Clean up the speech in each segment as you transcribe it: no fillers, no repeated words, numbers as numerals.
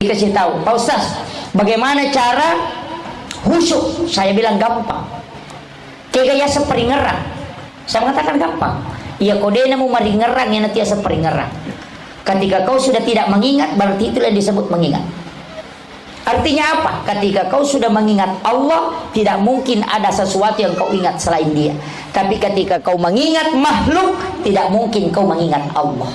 Dikasih tahu, Pak Ustaz, bagaimana cara khusyuk? Saya bilang gampang. Kayak seperti ngerang. Saya mengatakan gampang. Iya, kodenya mau mari ngerang ya nanti seperti ngerang. Ketika kau sudah tidak mengingat, berarti itulah yang disebut mengingat. Artinya apa? Ketika kau sudah mengingat Allah, tidak mungkin ada sesuatu yang kau ingat selain Dia. Tapi ketika kau mengingat makhluk, tidak mungkin kau mengingat Allah.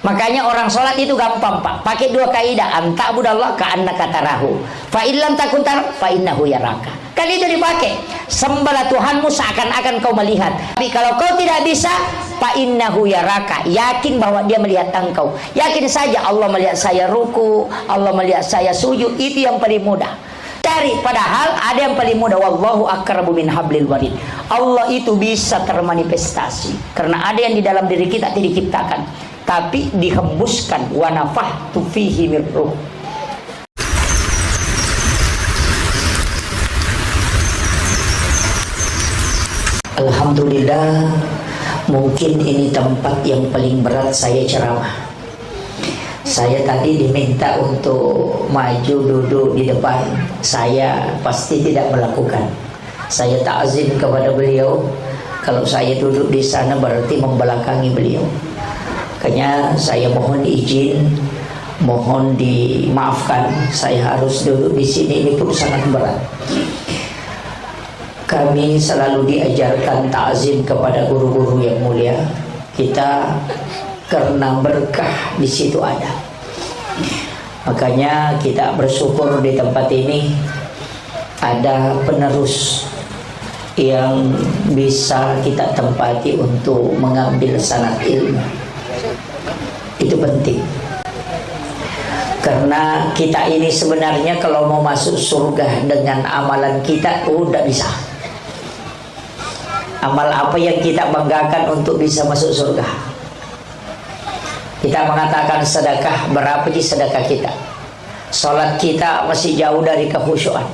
Makanya orang sholat itu gampang, Pak. Pakai dua kaidah, anta'budallah ka'annaka tarahu, fa illam takun tarahu fa innahu yaraka. Kan itu dipakai. Sembahlah Tuhanmu seakan-akan kau melihat. Tapi kalau kau tidak bisa, fa innahu yaraka. Yakin bahwa Dia melihat engkau. Yakin saja Allah melihat saya ruku, Allah melihat saya sujud. Itu yang paling mudah. Cari, padahal ada yang paling mudah. Wallahu aqrabu min hablil warid. Allah itu bisa termanifestasi karena ada yang di dalam diri kita tidak diciptakan, tapi dihembuskan. Wa nafakhtu fihi min ruh. Alhamdulillah, mungkin ini tempat yang paling berat saya ceramah. Saya tadi diminta untuk maju duduk di depan. Saya pasti tidak melakukan. Saya ta'zim kepada beliau. Kalau saya duduk di sana berarti membelakangi beliau. Makanya saya mohon izin, mohon dimaafkan, saya harus duduk di sini. Ini pun sangat berat. Kami selalu diajarkan ta'zim kepada guru-guru yang mulia. Kita karena berkah di situ ada. Makanya kita bersyukur di tempat ini ada penerus yang bisa kita tempati untuk mengambil sanad ilmu. Itu penting. Karena kita ini sebenarnya kalau mau masuk surga dengan amalan kita, udah bisa. Amal apa yang kita banggakan untuk bisa masuk surga? Kita mengatakan sedekah, berapa sih sedekah kita? Salat kita masih jauh dari kekhusyuan.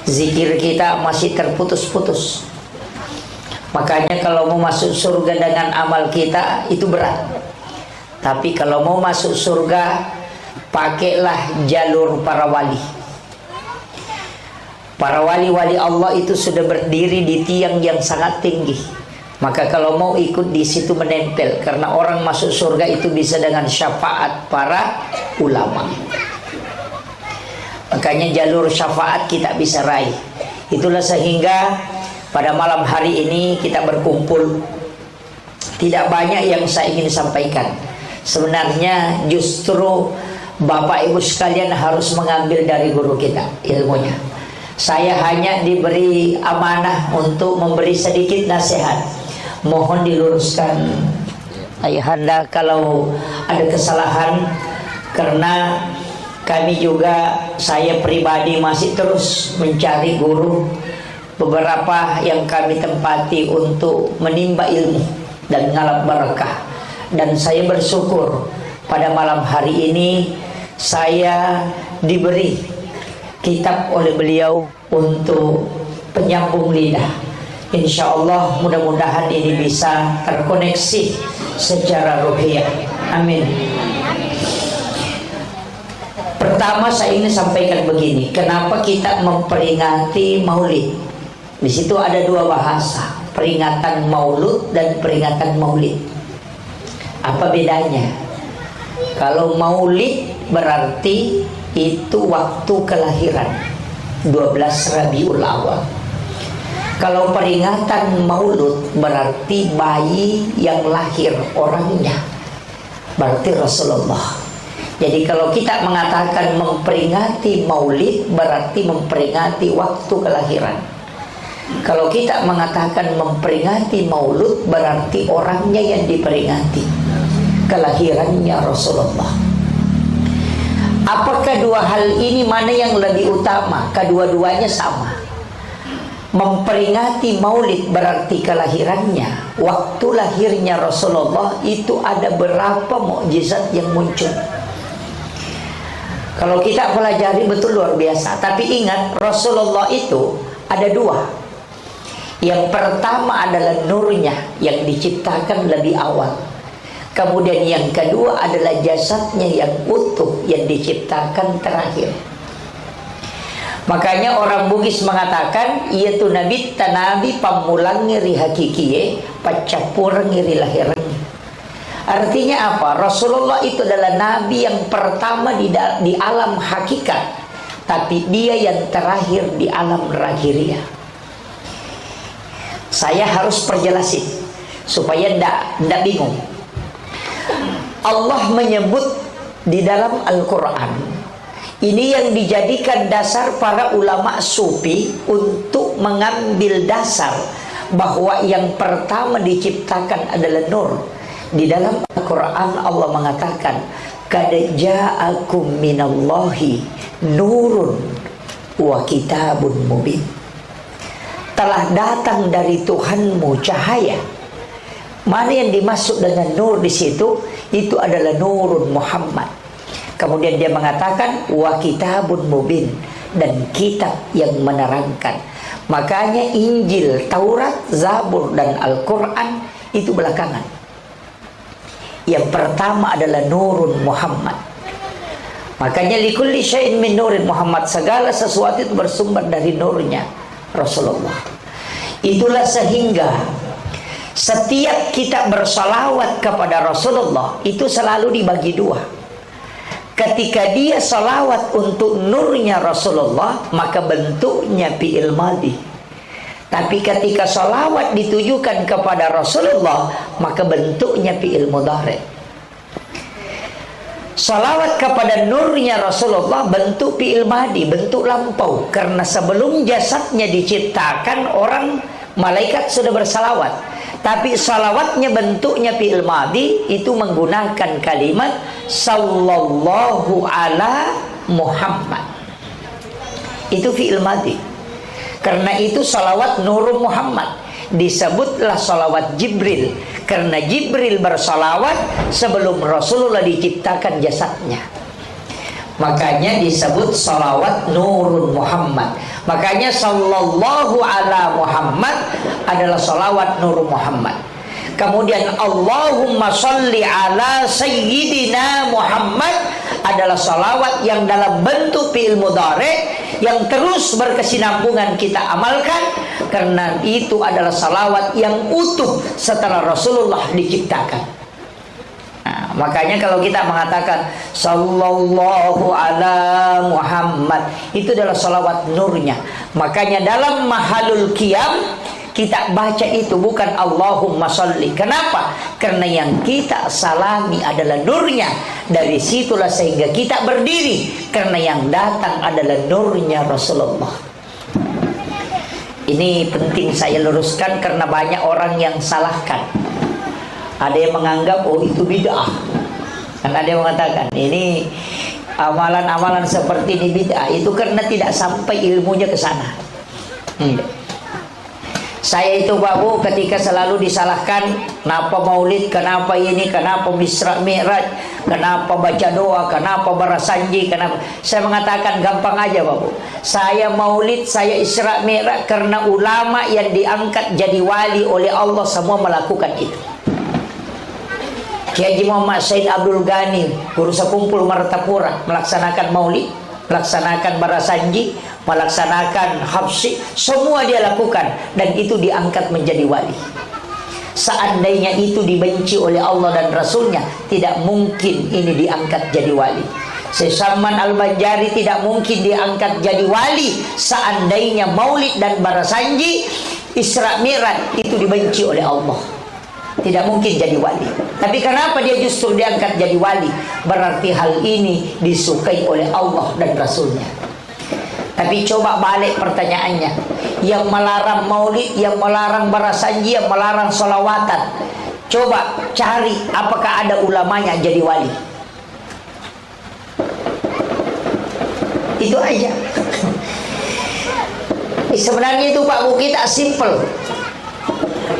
Zikir kita masih terputus-putus. Makanya kalau mau masuk surga dengan amal kita itu berat. Tapi kalau mau masuk surga, pakailah jalur para wali. Para wali-wali Allah itu sudah berdiri di tiang yang sangat tinggi. Maka kalau mau ikut di situ menempel, karena orang masuk surga itu bisa dengan syafaat para ulama. Makanya jalur syafaat kita bisa raih. Itulah sehingga pada malam hari ini kita berkumpul. Tidak banyak yang saya ingin sampaikan. Sebenarnya justru Bapak Ibu sekalian harus mengambil dari guru kita ilmunya. Saya hanya diberi amanah untuk memberi sedikit nasihat. Mohon diluruskan ayahanda kalau ada kesalahan, karena kami juga, saya pribadi masih terus mencari guru. Beberapa yang kami tempati untuk menimba ilmu dan ngalap barakah. Dan saya bersyukur pada malam hari ini saya diberi kitab oleh beliau untuk penyambung lidah. Insya Allah mudah-mudahan ini bisa terkoneksi secara ruhiyah. Amin. Pertama saya ingin sampaikan begini, kenapa kita memperingati Maulid? Di situ ada dua bahasa, peringatan Maulud dan peringatan Maulid. Apa bedanya? Kalau Maulid berarti itu waktu kelahiran 12 Rabiul Awal. Kalau peringatan Maulud berarti bayi yang lahir orangnya, berarti Rasulullah. Jadi kalau kita mengatakan memperingati Maulid berarti memperingati waktu kelahiran. Kalau kita mengatakan memperingati Maulud berarti orangnya yang diperingati, kelahirannya Rasulullah. Apakah dua hal ini mana yang lebih utama? Kedua-duanya sama. Memperingati Maulid berarti kelahirannya. Waktu lahirnya Rasulullah itu ada berapa mukjizat yang muncul. Kalau kita pelajari betul luar biasa. Tapi ingat, Rasulullah itu ada dua. Yang pertama adalah nurnya yang diciptakan lebih awal. Kemudian yang kedua adalah jasadnya yang utuh, yang diciptakan terakhir. Makanya orang Bugis mengatakan, ia tu nabi tanabi pamulang ngiri hakikiye, pacapur ngiri lahirannya. Artinya apa? Rasulullah itu adalah nabi yang pertama di alam hakikat, tapi dia yang terakhir di alam lahiriah. Saya harus perjelasin supaya ndak bingung. Allah menyebut di dalam Al-Quran, ini yang dijadikan dasar para ulama sufi untuk mengambil dasar bahwa yang pertama diciptakan adalah nur. Di dalam Al-Quran Allah mengatakan, qad ja'akum minallahi nurun wa kitabun mubin. Telah datang dari Tuhanmu cahaya. Mana yang dimaksud dengan nur di situ? Itu adalah nurun Muhammad. Kemudian dia mengatakan wa kitabun mubin, dan kitab yang menerangkan. Makanya Injil, Taurat, Zabur dan Al-Quran itu belakangan. Yang pertama adalah nurun Muhammad. Makanya likulli syai'in min nurin Muhammad, segala sesuatu itu bersumber dari nurnya Rasulullah. Itulah sehingga setiap kita bersalawat kepada Rasulullah itu selalu dibagi dua. Ketika dia salawat untuk nurnya Rasulullah, maka bentuknya fi'il madhi. Tapi ketika salawat ditujukan kepada Rasulullah, maka bentuknya fi'il mudhari'. Salawat kepada nurnya Rasulullah bentuk fi'il madhi, bentuk lampau. Karena sebelum jasadnya diciptakan, orang malaikat sudah bersalawat. Tapi salawatnya bentuknya fi'il madhi, itu menggunakan kalimat sallallahu ala Muhammad. Itu fi'il madhi. Karena itu salawat Nurul Muhammad. Disebutlah salawat Jibril, karena Jibril bersalawat sebelum Rasulullah diciptakan jasadnya. Makanya disebut salawat Nurul Muhammad. Makanya sallallahu ala Muhammad adalah salawat Nurul Muhammad. Kemudian Allahumma salli ala Sayyidina Muhammad adalah salawat yang dalam bentuk fi'il mudhari, yang terus berkesinambungan kita amalkan, karena itu adalah salawat yang utuh setelah Rasulullah diciptakan. Nah, makanya kalau kita mengatakan sallallahu ala Muhammad, itu adalah salawat nurnya. Makanya dalam mahalul qiyam kita baca itu bukan Allahumma sholli. Kenapa? Karena yang kita salami adalah nurnya. Dari situlah sehingga kita berdiri, karena yang datang adalah nurnya Rasulullah. Ini penting saya luruskan karena banyak orang yang salahkan. Ada yang menganggap oh itu bid'ah. Dan ada yang mengatakan ini amalan-amalan seperti ini bid'ah. Itu karena tidak sampai ilmunya ke sana. Saya itu Pak Bu, ketika selalu disalahkan, kenapa maulid, kenapa ini, kenapa Isra Mi'raj, kenapa baca doa, kenapa berasanji, kenapa. Saya mengatakan gampang aja Pak Bu. Saya maulid, saya Isra Mi'raj karena ulama yang diangkat jadi wali oleh Allah semua melakukan itu. Kiai Haji Muhammad Said Abdul Ghani, guru sekumpul Martapura, melaksanakan maulid, melaksanakan barasanji, melaksanakan habsi, semua dia lakukan, dan itu diangkat menjadi wali. Seandainya itu dibenci oleh Allah dan Rasulnya, tidak mungkin ini diangkat jadi wali. Salman Al-Banjari tidak mungkin diangkat jadi wali seandainya maulid dan barasanji, Isra Mi'raj itu dibenci oleh Allah. Tidak mungkin jadi wali. Tapi kenapa dia justru diangkat jadi wali? Berarti hal ini disukai oleh Allah dan Rasulnya. Tapi coba balik pertanyaannya, yang melarang maulid, yang melarang barasanji, yang melarang sholawatan, coba cari apakah ada ulamanya jadi wali. Itu aja. Sebenarnya itu Pak Bu, kita simple.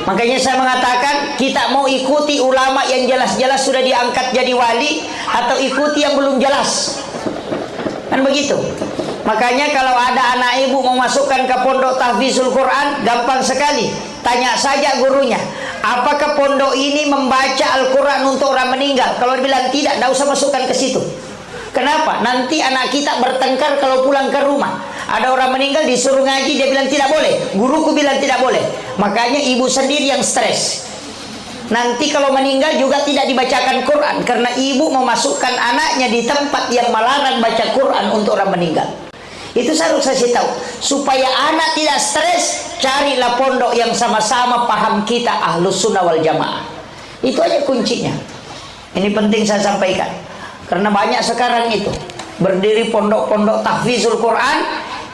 Makanya saya mengatakan kita mau ikuti ulama yang jelas-jelas sudah diangkat jadi wali, atau ikuti yang belum jelas. Kan begitu. Makanya kalau ada anak ibu mau masukkan ke pondok tahfizul Quran, gampang sekali. Tanya saja gurunya, Apakah pondok ini membaca Al-Quran untuk orang meninggal? Kalau dibilang tidak, tidak usah masukkan ke situ. Kenapa? Nanti anak kita bertengkar kalau pulang ke rumah. Ada orang meninggal disuruh ngaji, dia bilang tidak boleh. Guruku bilang tidak boleh. Makanya ibu sendiri yang stres. Nanti kalau meninggal juga tidak dibacakan Quran, karena ibu memasukkan anaknya di tempat yang melarang baca Quran untuk orang meninggal. Itu saya harus kasih tahu. Supaya anak tidak stres, carilah pondok yang sama-sama paham kita Ahlus Sunnah wal Jamaah. Itu aja kuncinya. Ini penting saya sampaikan. Karena banyak sekarang itu berdiri pondok-pondok tahfizul Quran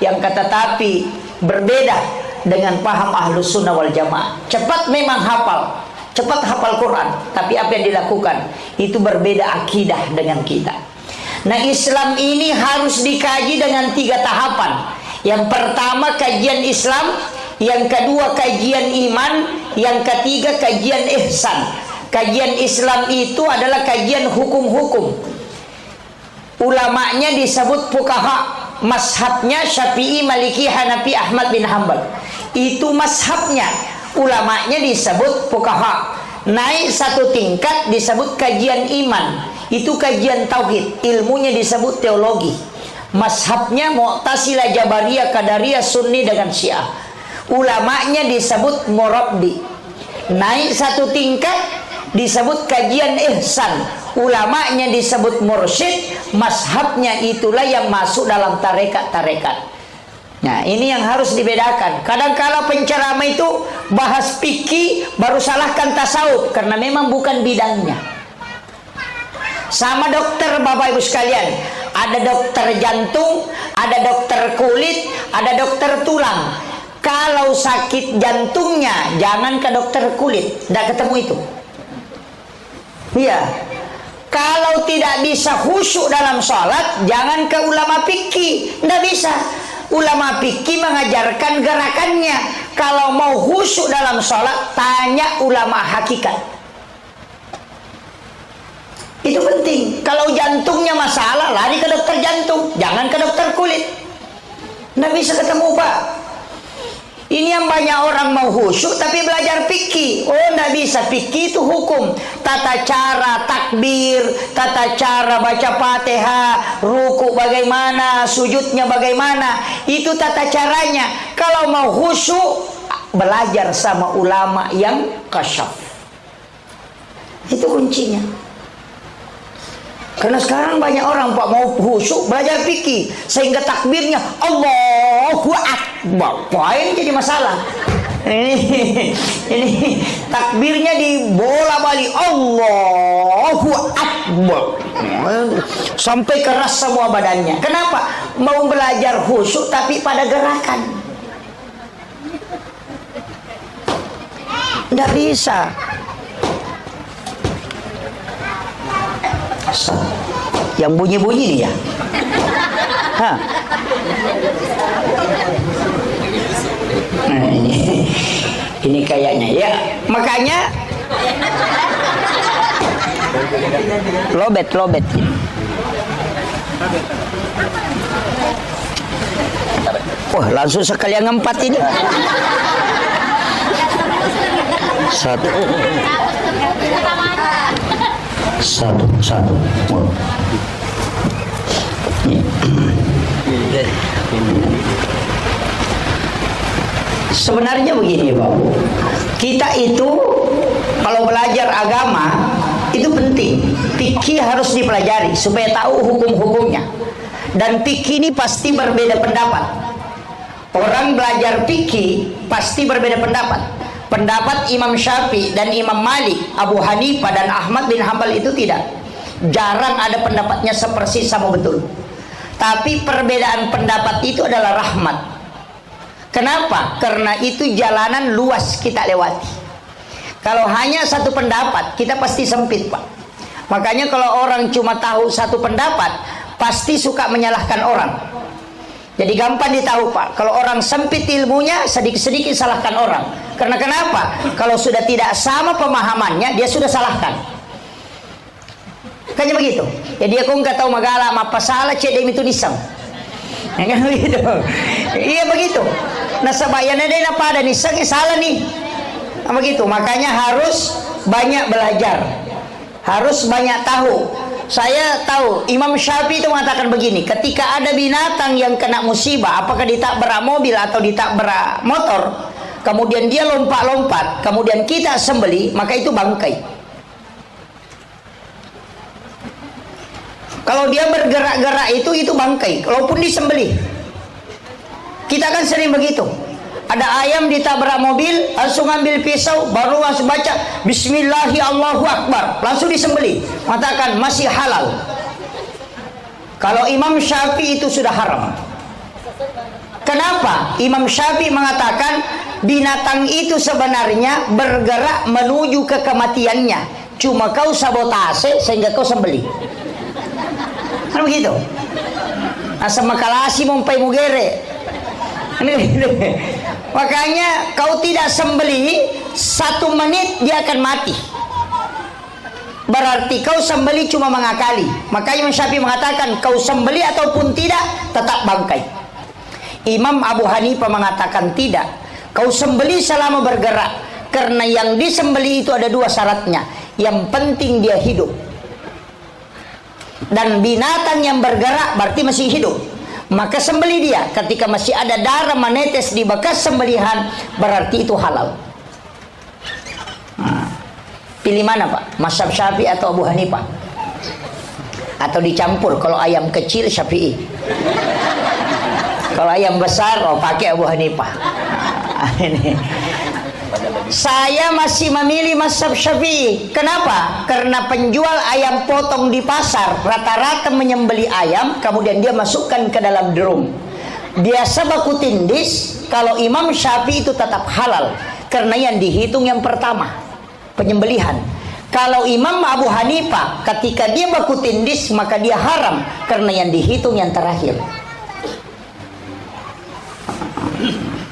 yang kata tapi berbeda dengan paham Ahlus Sunnah wal Jamaah. Cepat memang hafal, cepat hafal Quran, tapi apa yang dilakukan itu berbeda akidah dengan kita. Nah, Islam ini harus dikaji dengan 3 tahapan. Yang pertama kajian Islam, yang kedua kajian iman, yang ketiga kajian ihsan. Kajian Islam itu adalah kajian hukum-hukum. Ulamanya disebut fuqaha, mazhabnya Syafi'i, Maliki, Hanafi, Ahmad bin Hanbal. Itu mazhabnya. Ulamanya disebut fuqaha. Naik 1 tingkat disebut kajian iman. Itu kajian tauhid, ilmunya disebut teologi. Mazhabnya Mu'tazilah, Jabariyah, Qadariyah, Sunni dengan Syiah. Ulamanya disebut murabbi. Naik 1 tingkat disebut kajian ihsan. Ulamanya disebut mursyid. Mazhabnya itulah yang masuk dalam tarekat-tarekat. Nah, ini yang harus dibedakan. Kadang-kala penceramah itu bahas fikih baru salahkan tasawuf karena memang bukan bidangnya. Sama dokter, Bapak Ibu sekalian, ada dokter jantung, ada dokter kulit, ada dokter tulang. Kalau sakit jantungnya jangan ke dokter kulit, tidak ketemu itu. Iya. Kalau tidak bisa khusyuk dalam sholat, jangan ke ulama fikih, tidak bisa. Ulama fikih mengajarkan gerakannya. Kalau mau khusyuk dalam sholat, tanya ulama hakikat. Itu penting. Kalau jantungnya masalah, lari ke dokter jantung, jangan ke dokter kulit. Nggak bisa ketemu, Pak. Ini yang banyak orang mau khusyuk tapi belajar fikih. Oh, nggak bisa. Fikih itu hukum, tata cara takbir, tata cara baca Fatihah, ruku bagaimana, sujudnya bagaimana. Itu tata caranya. Kalau mau khusyuk, belajar sama ulama yang kasyaf. Itu kuncinya. Karena sekarang banyak orang, Pak, mau khusyuk belajar fikih sehingga takbirnya Allahu Akbar. Wah, ini jadi masalah. Ini takbirnya dibola-balik Allahu Akbar. Sampai keras semua badannya. Kenapa? Mau belajar khusyuk tapi pada gerakan. Nggak bisa. Yang bunyi-bunyi dia. Hah. Nah, ini kayaknya ya. Makanya lobet. Wah, langsung sekalian ngempat ini. Satu. Sebenarnya begini, Bapak. Kita itu kalau belajar agama itu penting. Fikih harus dipelajari supaya tahu hukum-hukumnya. Dan fikih ini pasti berbeda pendapat. Orang belajar fikih pasti berbeda pendapat. Pendapat Imam Syafi'i dan Imam Malik, Abu Hanifah dan Ahmad bin Hanbal itu tidak. Jarang ada pendapatnya sepersis sama betul. Tapi perbedaan pendapat itu adalah rahmat. Kenapa? Karena itu jalanan luas kita lewati. Kalau hanya satu pendapat, kita pasti sempit, Pak. Makanya kalau orang cuma tahu satu pendapat, pasti suka menyalahkan orang. Jadi gampang ditahu, Pak. Kalau orang sempit ilmunya, sedikit-sedikit salahkan orang. Karena kenapa? Kalau sudah tidak sama pemahamannya, dia sudah salahkan. Kayaknya begitu. Jadi aku nggak tahu magala apa salah cek dem itu disam. Ya kan begitu. Iya begitu. Nah sebayana deh apa ada nisang salah nih. begitu. Makanya harus banyak belajar, harus banyak tahu. Saya tahu Imam Syafi'i itu mengatakan begini, ketika ada binatang yang kena musibah, apakah ditabrak mobil atau ditabrak motor, kemudian dia lompat-lompat, kemudian kita sembeli, maka itu bangkai. Kalau dia bergerak-gerak itu bangkai, walaupun disembelih. Kita kan sering begitu. Ada ayam ditabrak mobil, langsung ambil pisau, baru langsung baca Bismillahi Allahu Akbar, langsung disembelih. Mengatakan masih halal. Kalau Imam Syafi'i itu sudah haram. Kenapa? Imam Syafi'i mengatakan binatang itu sebenarnya bergerak menuju ke kematiannya, cuma kau sabotase sehingga kau sembelih. Kan begitu. Asa makalasi mompai mugere. Makanya kau tidak sembelih 1 menit dia akan mati. Berarti kau sembelih cuma mengakali. Makanya Imam Syafi'i mengatakan kau sembelih ataupun tidak tetap bangkai. Imam Abu Hanifah mengatakan tidak. Kau sembelih selama bergerak, karena yang disembelih itu ada 2 syaratnya. Yang penting dia hidup. Dan binatang yang bergerak berarti masih hidup. Maka sembelih dia. Ketika masih ada darah menetes di bekas sembelihan, berarti itu halal. Pilih mana Pak? Mazhab Syafi'i atau Abu Hanifah? Atau dicampur? Kalau ayam kecil Syafi'i, kalau ayam besar pakai Abu Hanifah. Saya masih memilih mazhab Syafi'i. Kenapa? Karena penjual ayam potong di pasar rata-rata menyembeli ayam, kemudian dia masukkan ke dalam drum. Biasa baku tindis. Kalau Imam Syafi'i itu tetap halal, karena yang dihitung yang pertama, penyembelihan. Kalau Imam Abu Hanifah, ketika dia baku tindis, maka dia haram, karena yang dihitung yang terakhir.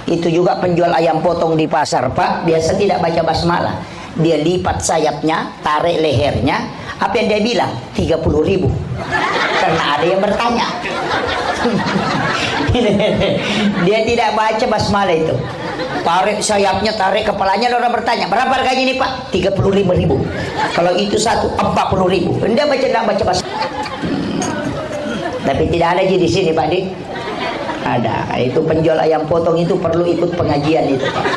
Itu juga penjual ayam potong di pasar Pak, biasa tidak baca basmalah. Dia lipat sayapnya, tarik lehernya. Apa yang dia bilang? 30.000. Karena ada yang bertanya. Dia tidak baca basmalah itu. Tarik sayapnya, tarik kepalanya, orang bertanya, berapa harganya ini Pak? 35.000. Kalau itu satu, 40.000. Dia tidak baca basmalah. Tapi tidak ada di sini Pak Dik. Ada. Itu penjual ayam potong itu perlu ikut pengajian itu Pak,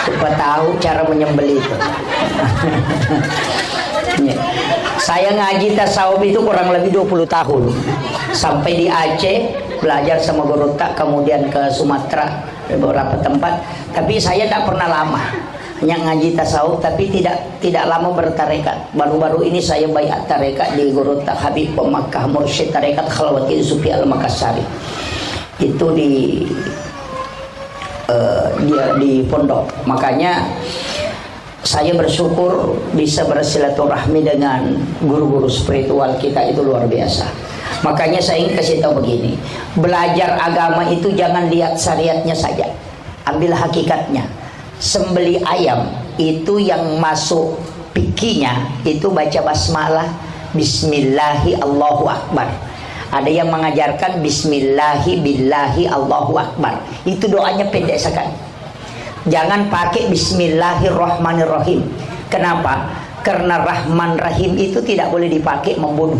supaya tahu cara menyembelih itu. Saya ngaji tasawuf itu kurang lebih 20 tahun. Sampai di Aceh belajar sama guru tak, kemudian ke Sumatera beberapa tempat. Tapi saya tidak pernah lama, hanya ngaji tasawuf, tapi tidak lama bertarekat. Baru-baru ini saya baiat tarekat di guru tak Habib Makkah, mursyid tarekat Khalwatin Sufi Al-Makassari. Itu dia di pondok. Makanya saya bersyukur bisa bersilaturahmi dengan guru-guru spiritual kita, itu luar biasa. Makanya saya ingin kasih tahu begini, belajar agama itu jangan lihat syariatnya saja, ambil hakikatnya. Sembeli ayam itu yang masuk pikinya itu baca basmalah, Bismillahi Allahu Akbar. Ada yang mengajarkan Bismillahi billahi Allahu Akbar. Itu doanya pendek sekali. Jangan pakai Bismillahirrahmanirrahim. Kenapa? Karena Rahman Rahim itu tidak boleh dipakai membunuh.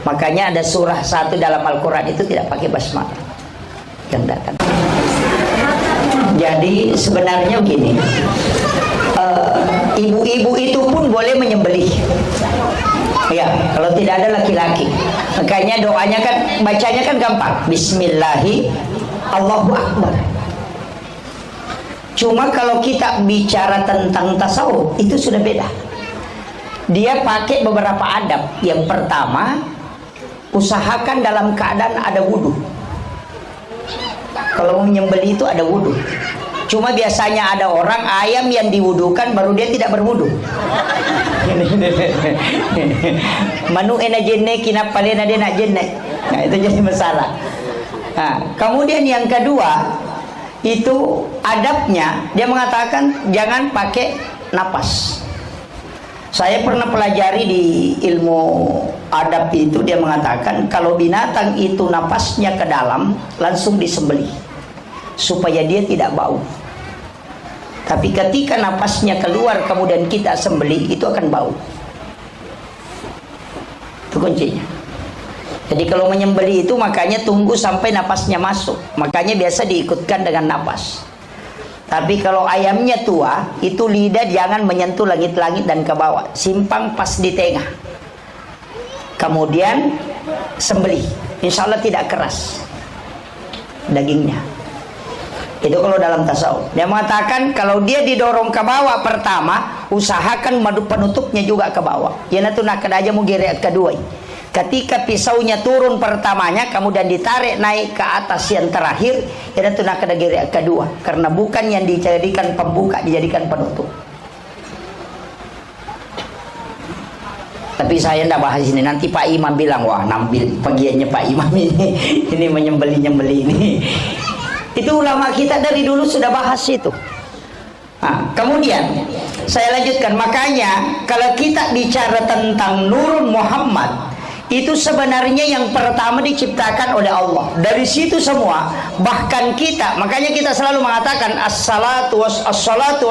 Makanya ada surah 1 dalam Al-Quran itu tidak pakai basmalah yang datang. Jadi sebenarnya begini, ibu-ibu itu pun boleh menyembelih. Ya, kalau tidak ada laki-laki. Makanya doanya kan, bacanya kan gampang. Bismillahi Allahu Akbar. Cuma kalau kita bicara tentang tasawuf, itu sudah beda. Dia pakai beberapa adab. Yang pertama, usahakan dalam keadaan ada wudhu. Kalau menyembelih itu ada wudhu. Cuma biasanya ada orang ayam yang diwudukan baru dia tidak berwudu. Manu ena jenne kinap palena dia nak jenne. Nah, itu jadi masalah. Nah, kemudian yang kedua itu adabnya, dia mengatakan jangan pakai napas. Saya pernah pelajari di ilmu adab itu, dia mengatakan kalau binatang itu napasnya ke dalam langsung disembelih supaya dia tidak bau. Tapi ketika napasnya keluar kemudian kita sembelih, itu akan bau. Itu kuncinya. Jadi kalau menyembelih itu makanya tunggu sampai napasnya masuk. Makanya biasa diikutkan dengan napas. Tapi kalau ayamnya tua, itu lidah jangan menyentuh langit-langit dan ke bawah. Simpang pas di tengah. Kemudian sembelih. Insya Allah tidak keras dagingnya. Itu kalau dalam tasawuf. Dia mengatakan kalau dia didorong ke bawah pertama, usahakan madu penutupnya juga ke bawah. Ya itu nak aja mau gerak kedua. Ketika pisaunya turun pertamanya, kemudian ditarik naik ke atas yang terakhir, ya itu nak ada gerak kedua. Karena bukan yang dijadikan pembuka, dijadikan penutup. Tapi saya tidak bahas ini. Nanti Pak Imam bilang, wah nambil bagiannya Pak Imam ini menyembeli-nyembeli ini. Itu ulama kita dari dulu sudah bahas itu. Nah, kemudian saya lanjutkan. Makanya kalau kita bicara tentang Nur Muhammad, itu sebenarnya yang pertama diciptakan oleh Allah. Dari situ semua, bahkan kita, makanya kita selalu mengatakan assalatu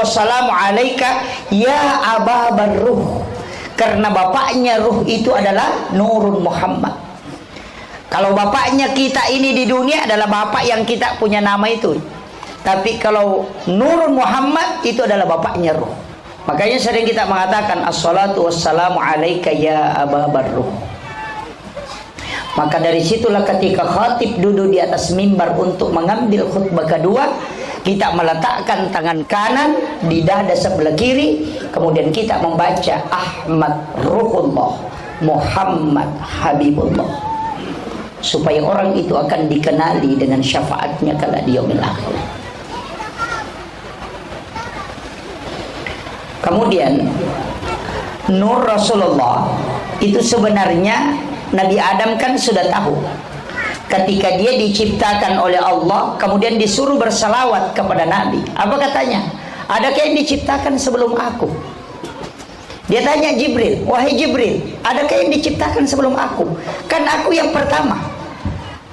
wassalamu alaika ya ababar ruh. Karena bapaknya ruh itu adalah Nurun Muhammad. Kalau bapaknya kita ini di dunia adalah bapak yang kita punya nama itu. Tapi kalau Nurun Muhammad itu adalah bapaknya ruh. Makanya sering kita mengatakan assalatu wassalamu alaika ya ababar ruh. Maka dari situlah ketika khatib duduk di atas mimbar untuk mengambil khutbah kedua, kita meletakkan tangan kanan di dada sebelah kiri, kemudian kita membaca Ahmad Ruhullah, Muhammad Habibullah, supaya orang itu akan dikenali dengan syafaatnya kala di yaumil akhir. Kemudian Nur Rasulullah itu sebenarnya Nabi Adam kan sudah tahu ketika dia diciptakan oleh Allah, kemudian disuruh bersalawat kepada Nabi. Apa katanya? Adakah yang diciptakan sebelum aku? Dia tanya Jibril, wahai Jibril, adakah yang diciptakan sebelum aku? Kan aku yang pertama.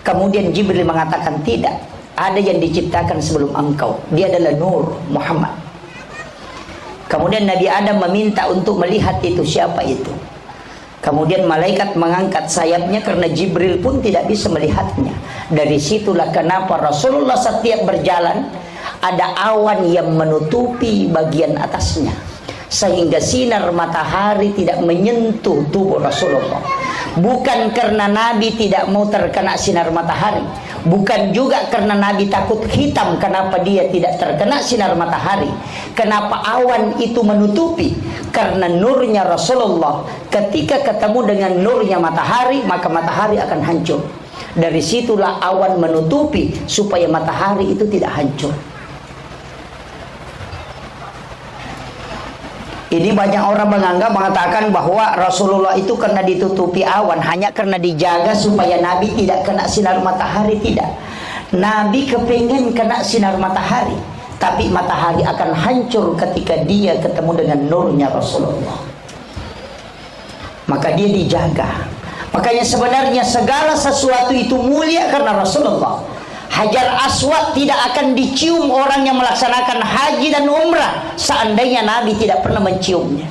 Kemudian Jibril mengatakan tidak, ada yang diciptakan sebelum engkau. Dia adalah Nur Muhammad. Kemudian Nabi Adam meminta untuk melihat itu, siapa itu. Kemudian malaikat mengangkat sayapnya karena Jibril pun tidak bisa melihatnya. Dari situlah kenapa Rasulullah setiap berjalan ada awan yang menutupi bagian atasnya, sehingga sinar matahari tidak menyentuh tubuh Rasulullah. Bukan karena Nabi tidak mau terkena sinar matahari, bukan juga karena Nabi takut hitam kenapa dia tidak terkena sinar matahari. Kenapa awan itu menutupi? Karena nurnya Rasulullah ketika ketemu dengan nurnya matahari, maka matahari akan hancur. Dari situlah awan menutupi supaya matahari itu tidak hancur. Ini banyak orang mengatakan bahwa Rasulullah itu karena ditutupi awan hanya karena dijaga supaya Nabi tidak kena sinar matahari. Tidak, Nabi kepengen kena sinar matahari, tapi matahari akan hancur ketika dia ketemu dengan nurnya Rasulullah. Maka dia dijaga. Makanya sebenarnya segala sesuatu itu mulia karena Rasulullah. Hajar Aswad tidak akan dicium orang yang melaksanakan haji dan umrah seandainya Nabi tidak pernah menciumnya.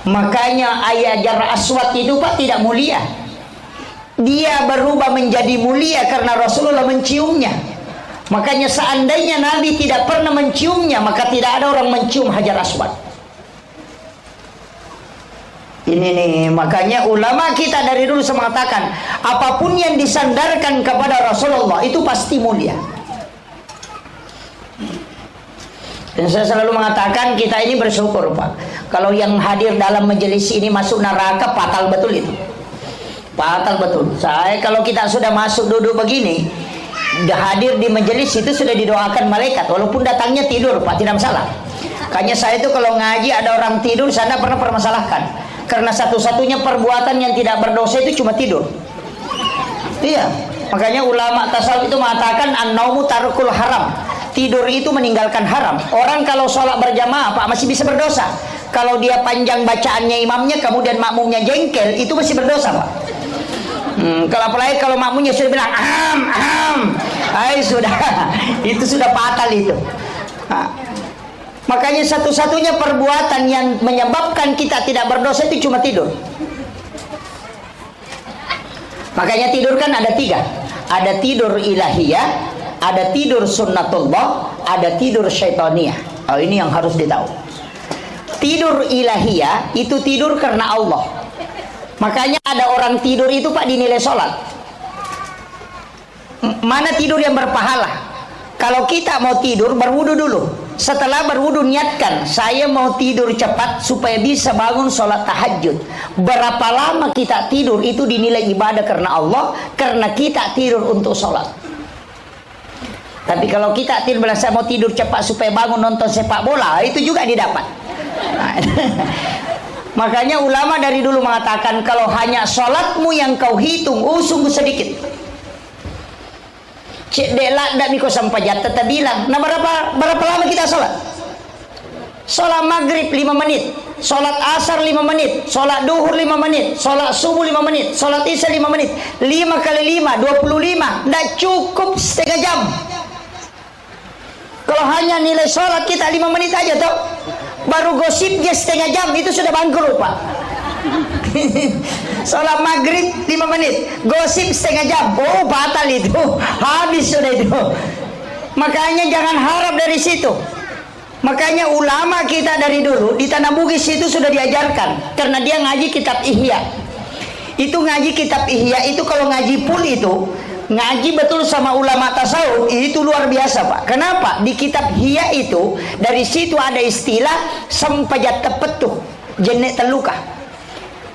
Makanya Hajar Aswad itu Pak tidak mulia. Dia berubah menjadi mulia karena Rasulullah menciumnya. Makanya seandainya Nabi tidak pernah menciumnya, maka tidak ada orang mencium Hajar Aswad. Ini nih, makanya ulama kita dari dulu mengatakan apapun yang disandarkan kepada Rasulullah itu pasti mulia. Dan saya selalu mengatakan kita ini bersyukur Pak, kalau yang hadir dalam majelis ini masuk neraka fatal betul itu. Fatal betul. Saya kalau kita sudah masuk duduk begini, hadir di majelis itu sudah didoakan malaikat, walaupun datangnya tidur Pak, tidak masalah. Makanya saya itu kalau ngaji ada orang tidur, saya tidak pernah permasalahkan. Karena satu-satunya perbuatan yang tidak berdosa itu cuma tidur. Iya, makanya ulama tasawuf itu mengatakan an-naumu tarkul haram. Tidur itu meninggalkan haram. Orang kalau sholat berjamaah Pak masih bisa berdosa. Kalau dia panjang bacaannya imamnya kemudian makmumnya jengkel, itu masih berdosa Pak. Kalau apalagi kalau makmumnya sudah bilang aham, sudah itu sudah fatal itu. Nah, makanya satu-satunya perbuatan yang menyebabkan kita tidak berdosa itu cuma tidur. Makanya tidur kan ada tiga. Ada tidur ilahiyah, ada tidur sunnatullah, ada tidur syaitaniyah. Oh, ini yang harus ditahu. Tidur ilahiyah itu tidur karena Allah. Makanya ada orang tidur itu Pak dinilai sholat. Mana tidur yang berpahala? Kalau kita mau tidur berwudu dulu. Setelah berwudu niatkan, saya mau tidur cepat supaya bisa bangun sholat tahajud. Berapa lama kita tidur itu dinilai ibadah karena Allah, karena kita tidur untuk sholat. Tapi kalau kita tidur bilang saya mau tidur cepat supaya bangun nonton sepak bola, itu juga didapat. Nah, makanya ulama dari dulu mengatakan kalau hanya sholatmu yang kau hitung, sungguh sedikit. Cik delak dak miko sampai jatah bilang. Nah berapa lama kita sholat? Sholat maghrib 5 menit, sholat asar 5 menit, sholat duhur 5 menit, sholat subuh 5 menit, sholat isya 5 menit. 5 kali 5 25. Dak cukup setengah jam. Kalau hanya nilai sholat kita 5 menit aja tuh, baru gosipnya setengah jam itu sudah bangkrut Pak. Sholat maghrib 5 menit, gosip setengah jam, oh batal itu, habis sudah itu. Makanya jangan harap dari situ. Makanya ulama kita dari dulu di Tanah Bugis itu sudah diajarkan, karena dia ngaji kitab Ihya. Itu ngaji kitab Ihya itu kalau ngaji full itu ngaji betul sama ulama tasawuf itu luar biasa Pak. Kenapa? Di kitab Ihya itu dari situ ada istilah sempajat tepetuh jenek teluka.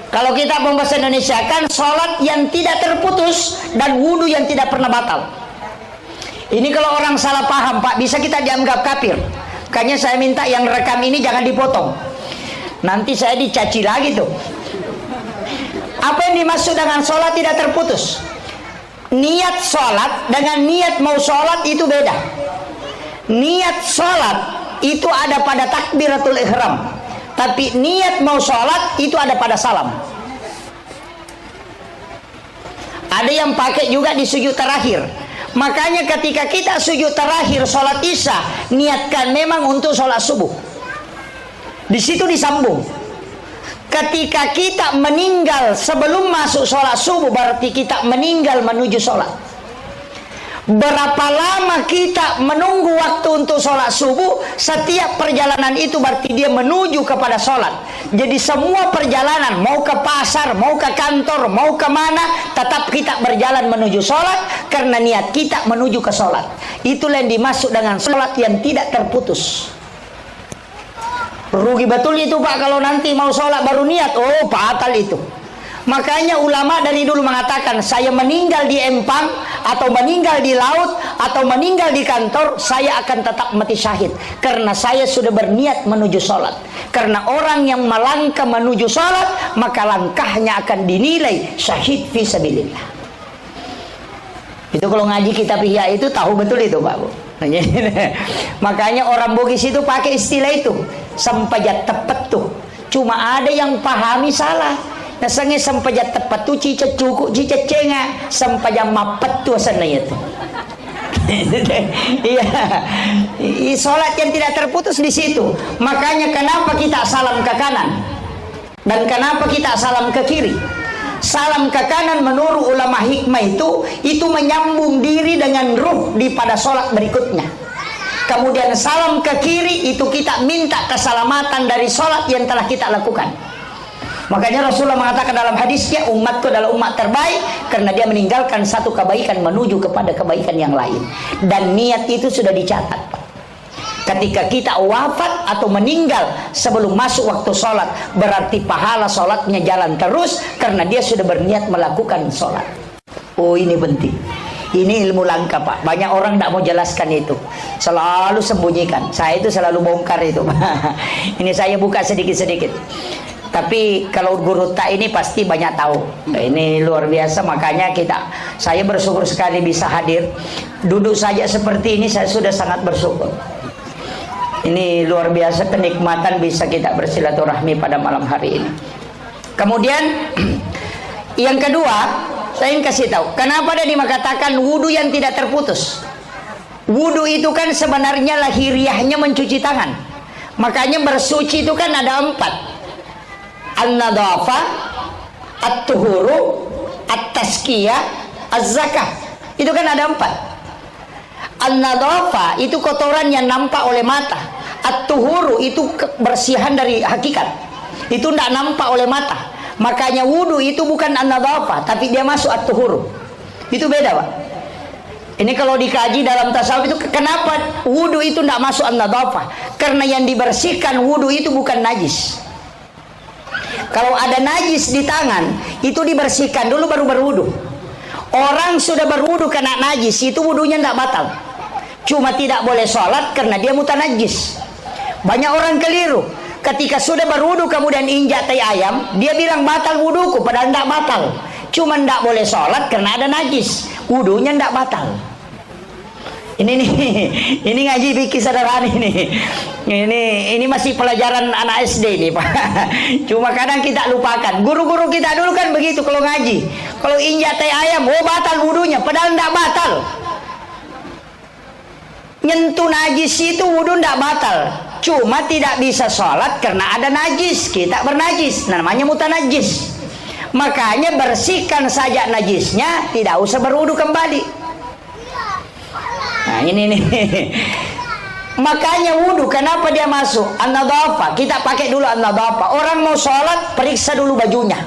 Kalau kita bahasa Indonesia kan sholat yang tidak terputus dan wudhu yang tidak pernah batal. Ini kalau orang salah paham Pak, bisa kita dianggap kafir. Makanya saya minta yang rekam ini jangan dipotong. Nanti saya dicaci lagi tuh. Apa yang dimaksud dengan sholat tidak terputus? Niat sholat dengan niat mau sholat itu beda. Niat sholat itu ada pada takbiratul ihram. Tapi niat mau sholat itu ada pada salam. Ada yang pakai juga di sujud terakhir. Makanya ketika kita sujud terakhir sholat isya, niatkan memang untuk sholat subuh. Di situ disambung. Ketika kita meninggal sebelum masuk sholat subuh, berarti kita meninggal menuju sholat. Berapa lama kita menunggu waktu untuk sholat subuh, setiap perjalanan itu berarti dia menuju kepada sholat. Jadi semua perjalanan, mau ke pasar, mau ke kantor, mau ke mana, tetap kita berjalan menuju sholat, karena niat kita menuju ke sholat. Itulah yang dimaksud dengan sholat yang tidak terputus. Rugi betul itu Pak kalau nanti mau sholat baru niat, oh batal itu. Makanya ulama dari dulu mengatakan, saya meninggal di empang atau meninggal di laut atau meninggal di kantor, saya akan tetap mati syahid, karena saya sudah berniat menuju sholat. Karena orang yang melangkah menuju sholat, maka langkahnya akan dinilai syahid fisabilillah. Itu kalau ngaji kitab Ihya itu tahu betul itu Pak Bu. Makanya orang Bugis itu pakai istilah itu sempajat tepet tuh. Cuma ada yang pahami salah. Nah, sange sempajat tepat tu cica cukup cica cenga sempajat mapet tu sana itu. Iya, sholat yang tidak terputus di situ. Makanya kenapa kita salam ke kanan dan kenapa kita salam ke kiri? Salam ke kanan menurut ulama hikmah itu menyambung diri dengan ruh di pada sholat berikutnya. Kemudian salam ke kiri itu kita minta keselamatan dari sholat yang telah kita lakukan. Makanya Rasulullah mengatakan dalam hadisnya, umatku adalah umat terbaik karena dia meninggalkan satu kebaikan menuju kepada kebaikan yang lain. Dan niat itu sudah dicatat. Ketika kita wafat atau meninggal sebelum masuk waktu sholat, berarti pahala sholatnya jalan terus karena dia sudah berniat melakukan sholat. Oh, ini penting. Ini ilmu langka Pak. Banyak orang tidak mau jelaskan itu, selalu sembunyikan. Saya itu selalu bongkar itu. Ini saya buka sedikit-sedikit. Tapi kalau guru tak ini pasti banyak tahu. Ini luar biasa. Makanya saya bersyukur sekali bisa hadir. Duduk saja seperti ini saya sudah sangat bersyukur. Ini luar biasa kenikmatan bisa kita bersilaturahmi pada malam hari ini. Kemudian yang kedua, saya ingin kasih tahu kenapa ada dikatakan wudhu yang tidak terputus. Wudu itu kan sebenarnya lahiriahnya mencuci tangan. Makanya bersuci itu kan ada 4. An-nadhafah, at-tuhuru, at-tazkiyah, az-zakah. Itu kan ada 4. An-nadhafah itu kotoran yang nampak oleh mata. At-tuhuru itu kebersihan dari hakikat. Itu tidak nampak oleh mata. Makanya wudu itu bukan an-nadhafah, tapi dia masuk at-tuhuru. Itu beda, Pak. Ini kalau dikaji dalam tasawuf itu kenapa wudu itu tidak masuk an-nadhafah? Karena yang dibersihkan wudu itu bukan najis. Kalau ada najis di tangan, itu dibersihkan dulu baru berwudu. Orang sudah berwudu kena najis, itu wudunya tidak batal. Cuma tidak boleh sholat karena dia mutanajis. Banyak orang keliru. Ketika sudah berwudu kemudian injak tai ayam, dia bilang batal wuduku, padahal tidak batal. Cuma tidak boleh sholat karena ada najis. Wudunya tidak batal. Ini ngaji fikih sederhana ini. Ini masih pelajaran anak SD nih, Pak. Cuma kadang kita lupakan. Guru-guru kita dulu kan begitu kalau ngaji. Kalau injak tai ayam, oh batal wudunya, padahal tidak batal. Nyentuh najis itu wudu tidak batal. Cuma tidak bisa sholat karena ada najis. Kita bernajis, namanya mutanajis. Makanya bersihkan saja najisnya, tidak usah berwudu kembali. Nah ini nih. Makanya wudu kenapa dia masuk an-nadhafah? Kita pakai dulu an-nadhafah. Orang mau sholat periksa dulu bajunya.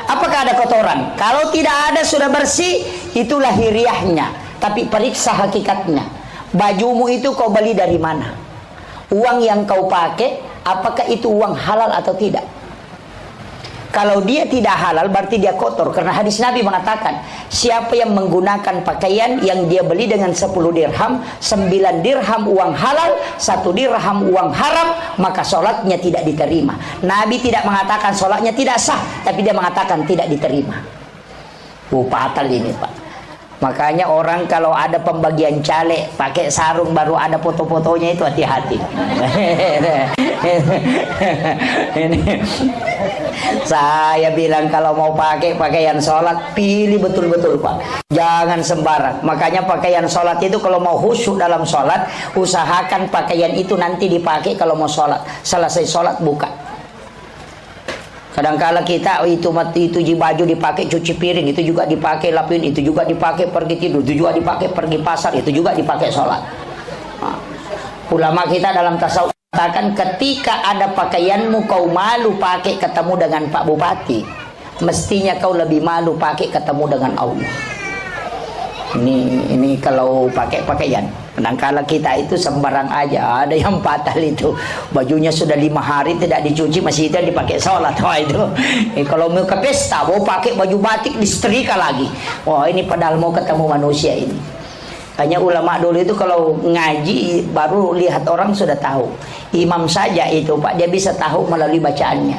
Apakah ada kotoran? Kalau tidak ada sudah bersih, itu lahiriahnya. Tapi periksa hakikatnya. Bajumu itu kau beli dari mana? Uang yang kau pakai, apakah itu uang halal atau tidak? Kalau dia tidak halal berarti dia kotor. Karena hadis Nabi mengatakan, siapa yang menggunakan pakaian yang dia beli dengan 10 dirham, 9 dirham uang halal, 1 dirham uang haram, maka sholatnya tidak diterima. Nabi tidak mengatakan sholatnya tidak sah, tapi dia mengatakan tidak diterima. Fatal ini, Pak. Makanya orang kalau ada pembagian caleg pakai sarung baru ada foto-fotonya itu hati-hati. Saya bilang kalau mau pakai pakaian sholat pilih betul-betul, Pak. Jangan sembarang. Makanya pakaian sholat itu kalau mau khusyuk dalam sholat, usahakan pakaian itu nanti dipakai kalau mau sholat. Selesai sholat buka. Kadang-kala kita itu baju dipakai cuci piring, itu juga dipakai lapin, itu juga dipakai pergi tidur, itu juga dipakai pergi pasar, itu juga dipakai sholat. Nah, ulama kita dalam tasawuf katakan ketika ada pakaianmu kau malu pakai ketemu dengan Pak Bupati, mestinya kau lebih malu pakai ketemu dengan Allah. Ini kalau pakai pakaian. Kadang-kala kita itu sembarang aja. Ada yang batal itu, bajunya sudah 5 hari tidak dicuci masih itu dipakai sholat. Wah itu. Kalau mau ke pesta mau pakai baju batik disetrika lagi. Wah ini padahal mau ketemu manusia ini. Hanya ulama dulu itu kalau ngaji baru lihat orang sudah tahu. Imam saja itu, Pak, dia bisa tahu melalui bacaannya.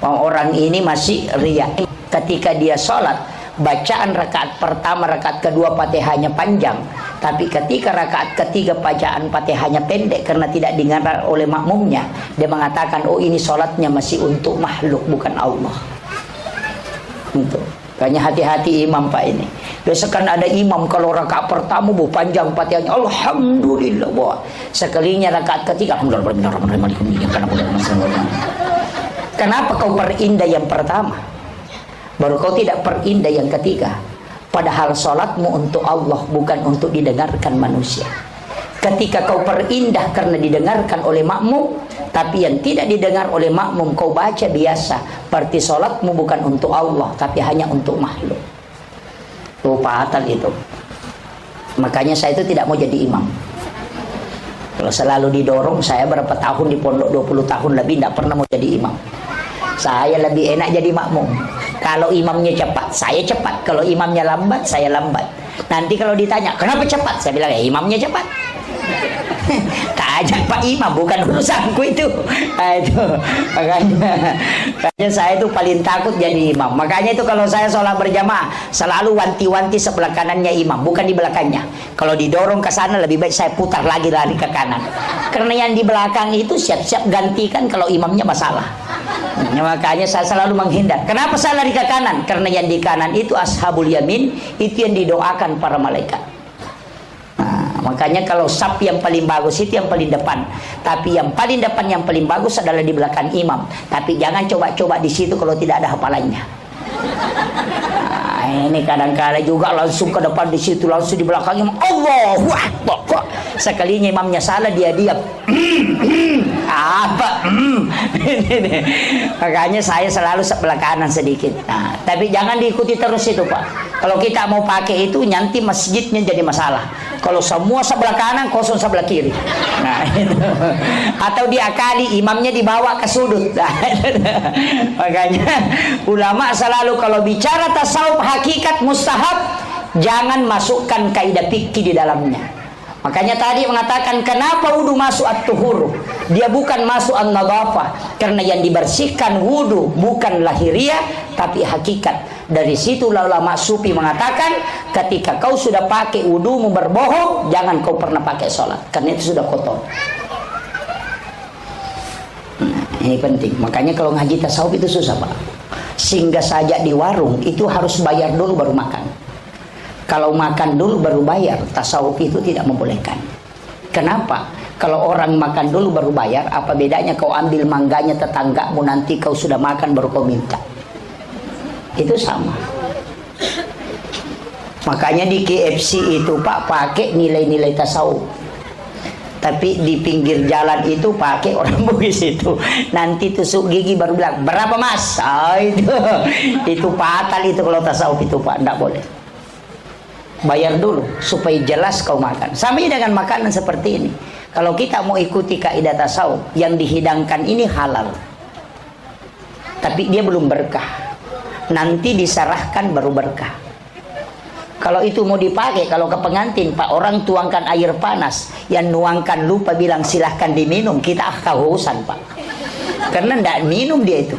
Orang ini masih riya. Ketika dia sholat, bacaan rakaat pertama, rakaat kedua Fatihahnya panjang, tapi ketika rakaat ketiga bacaan Fatihahnya pendek karena tidak didengar oleh makmumnya, dia mengatakan, oh ini sholatnya masih untuk makhluk bukan Allah. Untuk kayaknya hati-hati imam, Pak, ini. Biasa kan ada imam kalau rakaat pertama panjang Fatihahnya alhamdulillah, wah. Sekalinya rakaat ketiga alhamdulillah. Kenapa kau perindah yang pertama baru kau tidak perindah yang ketiga? Padahal sholatmu untuk Allah bukan untuk didengarkan manusia. Ketika kau perindah karena didengarkan oleh makmum, tapi yang tidak didengar oleh makmum kau baca biasa, berarti sholatmu bukan untuk Allah tapi hanya untuk makhluk. Fatal itu. Makanya saya itu tidak mau jadi imam. Kalau selalu didorong, saya berapa tahun di pondok, 20 tahun lebih tidak pernah mau jadi imam. Saya lebih enak jadi makmum. Kalau imamnya cepat, saya cepat. Kalau imamnya lambat, saya lambat. Nanti kalau ditanya, kenapa cepat? Saya bilang, ya imamnya cepat. Tak ajak Pak Imam, bukan urusanku itu. Nah, itu. Makanya saya itu paling takut jadi imam. Makanya itu kalau saya sholat berjamaah, selalu wanti-wanti sebelah kanannya imam, bukan di belakangnya. Kalau didorong ke sana, lebih baik saya putar lagi lari ke kanan. Karena yang di belakang itu siap-siap gantikan kalau imamnya masalah. Makanya saya selalu menghindar. Kenapa saya lari ke kanan? Karena yang di kanan itu ashabul yamin, itu yang didoakan para malaikat. Nah, Makanya kalau saf yang paling bagus itu yang paling depan. Tapi yang paling depan yang paling bagus adalah di belakang imam. Tapi jangan coba-coba di situ kalau tidak ada hafalannya. Ini kadang-kadang juga langsung ke depan di situ, langsung di belakang imam. Allahu Akbar. Sekalinya imamnya salah dia diam. Apa? Makanya saya selalu sebelah kanan sedikit. Nah, tapi jangan diikuti terus itu, Pak. Kalau kita mau pakai itu nanti masjidnya jadi masalah. Kalau semua sebelah kanan kosong sebelah kiri. Nah, itu. Atau diakali imamnya dibawa ke sudut. Nah, makanya ulama selalu kalau bicara tasawuf hakikat mustahab jangan masukkan kaidah fikih di dalamnya. Makanya tadi mengatakan kenapa wudu masuk at-tuhur, dia bukan masuk an-nadhafah, karena yang dibersihkan wudu bukan lahiriah tapi hakikat. Dari situ ulama sufi mengatakan ketika kau sudah pakai wudu berbohong, jangan kau pernah pakai sholat karena itu sudah kotor. Ini penting. Makanya kalau ngaji tasawuf itu susah, Pak. Singgah saja di warung itu harus bayar dulu baru makan. Kalau makan dulu baru bayar, tasawuf itu tidak membolehkan. Kenapa? Kalau orang makan dulu baru bayar, apa bedanya kau ambil mangganya tetanggamu nanti kau sudah makan baru kau minta? Itu sama. Makanya di KFC itu Pak pakai nilai-nilai tasawuf. Tapi di pinggir jalan itu pakai orang Bugis itu. Nanti tusuk gigi baru bilang, berapa mas? Oh, itu fatal itu kalau tasawuf itu Pak, tidak boleh. Bayar dulu supaya jelas kau makan. Sama dengan makanan seperti ini. Kalau kita mau ikuti kaidah tasawuf, yang dihidangkan ini halal. Tapi dia belum berkah. Nanti diserahkan baru berkah. Kalau itu mau dipakai, kalau ke pengantin, Pak, orang tuangkan air panas, yang nuangkan lupa bilang silahkan diminum, kita kehausan, Pak. Karena tidak minum dia itu.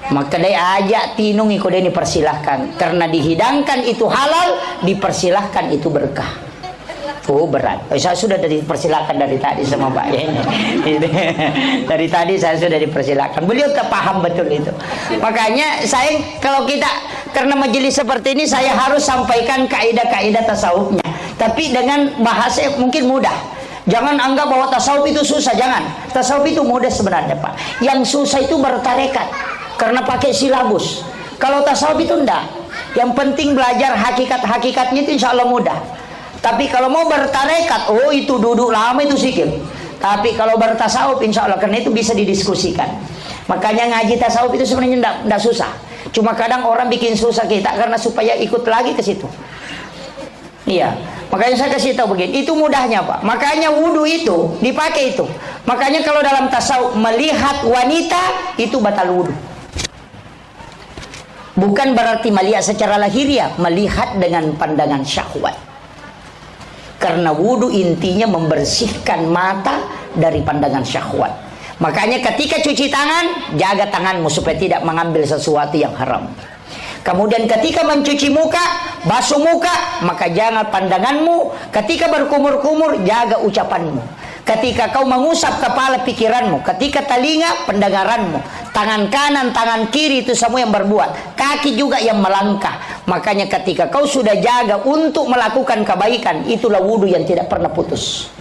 Maka dia ajak tinung ikut dia dipersilahkan. Karena dihidangkan itu halal, dipersilahkan itu berkah. Oh berat. Saya sudah dipersilahkan dari tadi sama Pak ini. Dari tadi saya sudah dipersilahkan. Beliau tak paham betul itu. Makanya saya kalau kita karena majelis seperti ini saya harus sampaikan kaidah-kaidah tasawufnya. Tapi dengan bahasa mungkin mudah. Jangan anggap bahwa tasawuf itu susah, jangan. Tasawuf itu mudah sebenarnya, Pak. Yang susah itu bertarekat karena pakai silabus. Kalau tasawuf itu enggak. Yang penting belajar hakikat-hakikatnya itu insya Allah mudah. Tapi kalau mau bertarekat, oh itu duduk lama itu sikit. Tapi kalau bertasawuf insya Allah karena itu bisa didiskusikan. Makanya ngaji tasawuf itu sebenarnya enggak susah. Cuma kadang orang bikin susah kita karena supaya ikut lagi ke situ. Iya. Makanya saya kasih tahu begini, itu mudahnya Pak. Makanya wudu itu dipakai itu. Makanya kalau dalam tasawuf melihat wanita itu batal wudu. Bukan berarti melihat secara lahiriah, melihat dengan pandangan syahwat. Karena wudu intinya membersihkan mata dari pandangan syahwat. Makanya ketika cuci tangan, jaga tanganmu supaya tidak mengambil sesuatu yang haram. Kemudian ketika mencuci muka, basuh muka, maka jangan pandanganmu. Ketika berkumur-kumur, jaga ucapanmu. Ketika kau mengusap kepala, pikiranmu. Ketika telinga, pendengaranmu. Tangan kanan, tangan kiri itu semua yang berbuat. Kaki juga yang melangkah. Makanya ketika kau sudah jaga untuk melakukan kebaikan, itulah wudu yang tidak pernah putus.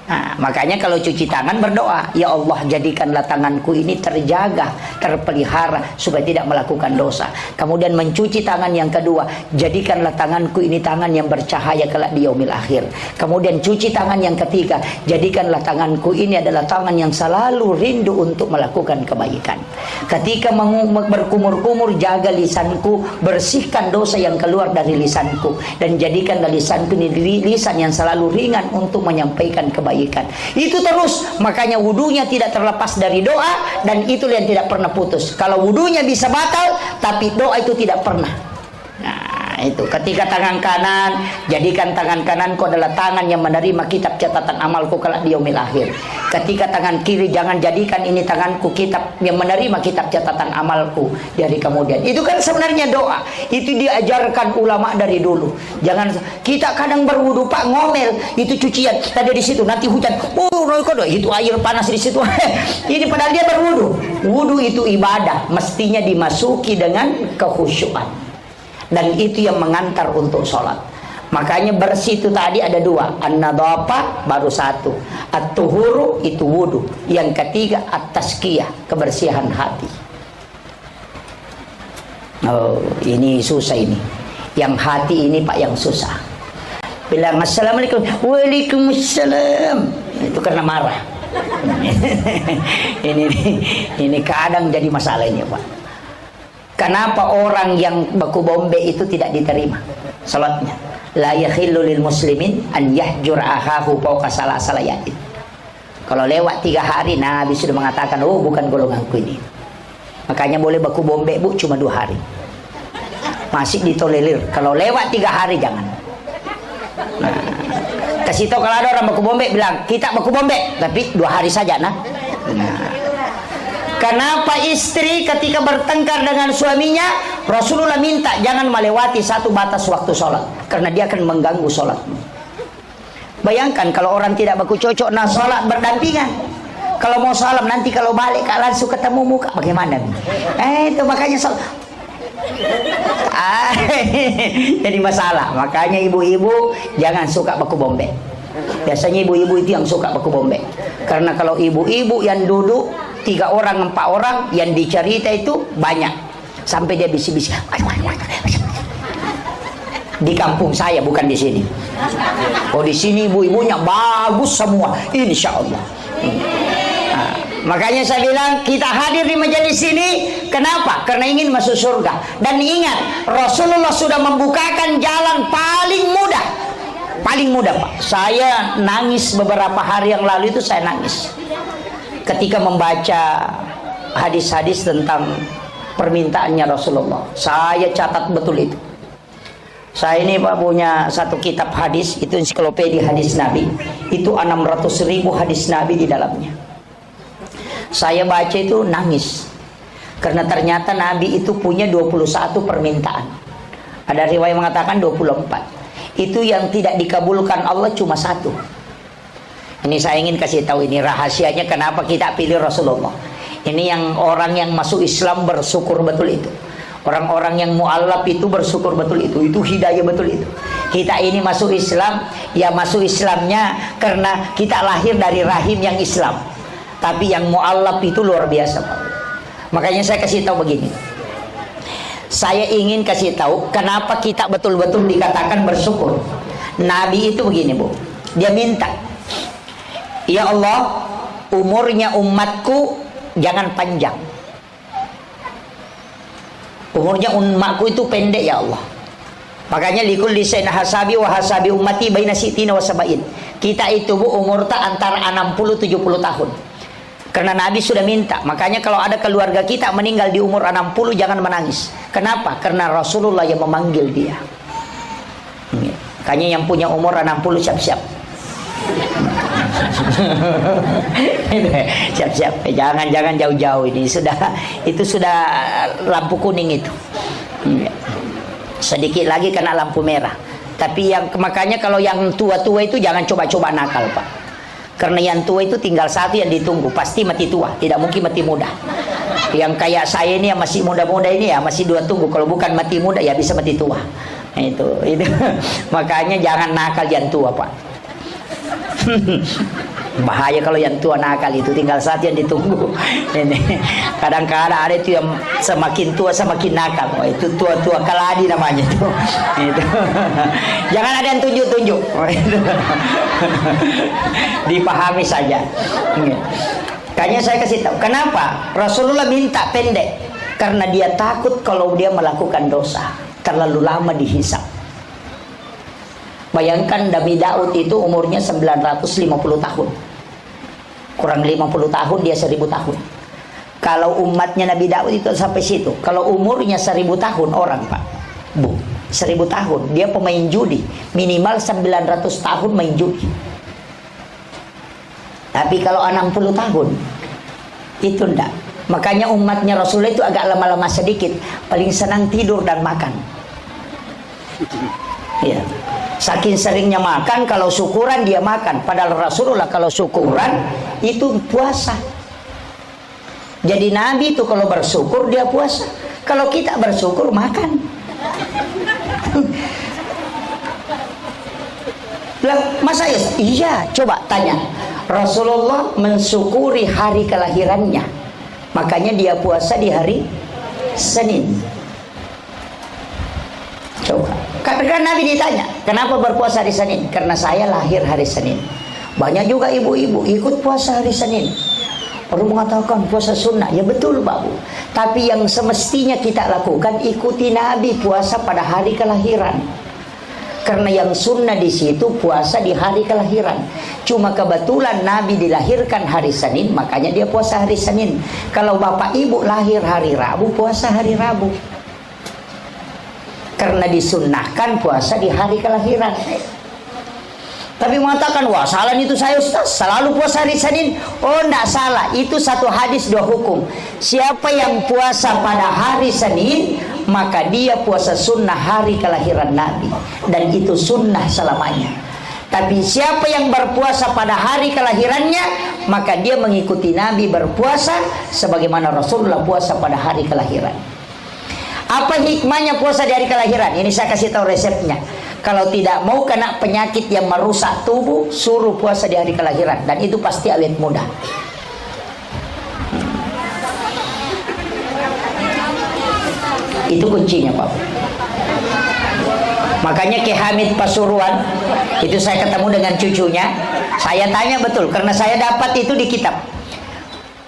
Nah, makanya kalau cuci tangan berdoa, ya Allah jadikanlah tanganku ini terjaga, terpelihara supaya tidak melakukan dosa. Kemudian mencuci tangan yang kedua, jadikanlah tanganku ini tangan yang bercahaya kelak di yaumil akhir. Kemudian cuci tangan yang ketiga, jadikanlah tanganku ini adalah tangan yang selalu rindu untuk melakukan kebaikan. Ketika berkumur-kumur, jaga lisanku, bersihkan dosa yang keluar dari lisanku, dan jadikanlah lisanku ini lisan yang selalu ringan untuk menyampaikan kebaikan. Itu terus, makanya wudunya tidak terlepas dari doa, dan itu yang tidak pernah putus. Kalau wudunya bisa batal, tapi doa itu tidak pernah. Nah, itu ketika tangan kanan, jadikan tangan kananku adalah tangan yang menerima kitab catatan amalku kelak di yaumil akhir. Ketika tangan kiri, jangan jadikan ini tanganku kitab yang menerima kitab catatan amalku dari kemudian. Itu kan sebenarnya doa. Itu diajarkan ulama dari dulu. Jangan kita kadang berwudu Pak ngomel, itu cucian tadi di situ nanti hujan. Oh, itu air panas di situ. Ini padahal dia berwudu. Wudu itu ibadah, mestinya dimasuki dengan kekhusyuan. Dan itu yang mengantar untuk sholat. Makanya bersih itu tadi ada dua, an-nadhafah baru satu, at-tuhuru itu wudu, yang ketiga at-tazkiyah, kebersihan hati. Oh, ini susah ini. Yang hati ini Pak yang susah. Bilang assalamualaikum, waalaikumsalam, itu karena marah. ini kadang jadi masalah ini Pak. Kenapa orang yang baku bombe itu tidak diterima salatnya? La yakhillu lil muslimin an yahjur akhahu fawqa salasalayat. Kalau lewat 3 hari Nabi sudah mengatakan, oh bukan golonganku ini. Makanya boleh baku bombe Bu cuma 2 hari. Masih ditolerir. Kalau lewat 3 hari jangan. Nah, kasih tahu kalau ada orang baku bombe bilang, kita baku bombe tapi 2 hari saja nah. Kenapa istri ketika bertengkar dengan suaminya, Rasulullah minta jangan melewati 1 batas waktu sholat, karena dia akan mengganggu sholatmu. Bayangkan kalau orang tidak baku cocok, nah sholat berdampingan. Kalau mau salam nanti kalau balik langsung ketemu muka, bagaimana? Itu makanya sholat. Jadi masalah. Makanya ibu-ibu jangan suka baku bombe. Biasanya ibu-ibu itu yang suka baku bombe, karena kalau ibu-ibu yang duduk 3 orang 4 orang yang dicerita itu banyak, sampai dia bisik-bisik. Di kampung saya, bukan di sini. Oh di sini ibu-ibunya bagus semua, insya Allah. Nah, makanya saya bilang kita hadir di majelis ini, kenapa? Karena ingin masuk surga. Dan ingat, Rasulullah sudah membukakan jalan paling mudah. Paling mudah Pak. Saya nangis beberapa hari yang lalu itu, saya nangis ketika membaca hadis-hadis tentang permintaannya Rasulullah. Saya catat betul itu. Saya ini Pak punya satu kitab hadis, itu ensiklopedia hadis Nabi. Itu 600.000 hadis Nabi di dalamnya. Saya baca itu nangis, karena ternyata Nabi itu punya 21 permintaan. Ada riwayat mengatakan 24. Itu yang tidak dikabulkan Allah cuma 1. Ini saya ingin kasih tahu, ini rahasianya kenapa kita pilih Rasulullah. Ini yang orang yang masuk Islam bersyukur betul itu. Orang-orang yang mu'allaf itu bersyukur betul itu. Itu hidayah betul itu. Kita ini masuk Islam, ya masuk Islamnya karena kita lahir dari rahim yang Islam. Tapi yang mu'allaf itu luar biasa Pak. Makanya saya kasih tahu begini. Saya ingin kasih tahu kenapa kita betul-betul dikatakan bersyukur. Nabi itu begini Bu, dia minta, ya Allah, umurnya umatku jangan panjang. Umurnya umatku itu pendek ya Allah. Makanya likul lisain hasabi wa hasabi ummati baina sitina wa sabain. Kita itu Bu umur tak antara 60-70 tahun. Karena Nabi sudah minta. Makanya kalau ada keluarga kita meninggal di umur 60 jangan menangis. Kenapa? Karena Rasulullah yang memanggil dia. Makanya yang punya umur 60 siap-siap. Siap-siap. Jangan jauh-jauh, ini itu sudah lampu kuning itu. Sedikit lagi kena lampu merah. Tapi makanya kalau yang tua-tua itu jangan coba-coba nakal Pak. Karena yang tua itu tinggal 1 yang ditunggu, pasti mati tua, tidak mungkin mati muda. Yang kayak saya ini yang masih muda-muda ini ya masih 2 tunggu, kalau bukan mati muda ya bisa mati tua. Itu. Makanya jangan nakal yang tua Pak. Bahaya kalau yang tua nakal itu, tinggal 1 yang ditunggu. Ini kadang-kadang ada itu yang semakin tua semakin nakal. Oh, itu tua-tua kaladi namanya itu. Itu. Jangan ada yang tunjuk-tunjuk. Oh, itu. Dipahami saja. Kayaknya saya kasih tahu kenapa Rasulullah minta pendek, karena dia takut kalau dia melakukan dosa terlalu lama dihisab. Bayangkan Nabi Daud itu umurnya 950 tahun. Kurang 50 tahun dia 1000 tahun. Kalau umatnya Nabi Daud itu sampai situ. Kalau umurnya 1000 tahun orang Pak, Bu, 1000 tahun dia pemain judi, minimal 900 tahun main judi. Tapi kalau 60 tahun itu enggak. Makanya umatnya Rasulullah itu agak lama-lama sedikit, paling senang tidur dan makan. Ya. Saking seringnya makan, kalau syukuran dia makan. Padahal Rasulullah kalau syukuran itu puasa. Jadi Nabi itu kalau bersyukur dia puasa. Kalau kita bersyukur makan. Lah, masa ya? Iya, coba tanya. Rasulullah mensyukuri hari kelahirannya, makanya dia puasa di hari Senin. Coba, karena Nabi ditanya, kenapa berpuasa hari Senin? Karena saya lahir hari Senin. Banyak juga ibu-ibu ikut puasa hari Senin. Perlu mengatakan puasa sunnah, ya betul Babu. Tapi yang semestinya kita lakukan, ikuti Nabi puasa pada hari kelahiran. Karena yang sunnah di situ puasa di hari kelahiran. Cuma kebetulan Nabi dilahirkan hari Senin, makanya dia puasa hari Senin. Kalau bapak ibu lahir hari Rabu, puasa hari Rabu. Karena disunnahkan puasa di hari kelahiran. Tapi mengatakan, wah salah itu saya Ustaz, selalu puasa hari Senin. Oh enggak salah, itu satu hadis dua hukum. Siapa yang puasa pada hari Senin, maka dia puasa sunnah hari kelahiran Nabi, dan itu sunnah selamanya. Tapi siapa yang berpuasa pada hari kelahirannya, maka dia mengikuti Nabi berpuasa sebagaimana Rasulullah puasa pada hari kelahiran. Apa hikmahnya puasa di hari kelahiran? Ini saya kasih tahu resepnya. Kalau tidak mau kena penyakit yang merusak tubuh, suruh puasa di hari kelahiran, dan itu pasti awet muda. Itu kuncinya Pak. Makanya Ki Hamid Pasuruan, itu saya ketemu dengan cucunya, saya tanya betul, karena saya dapat itu di kitab.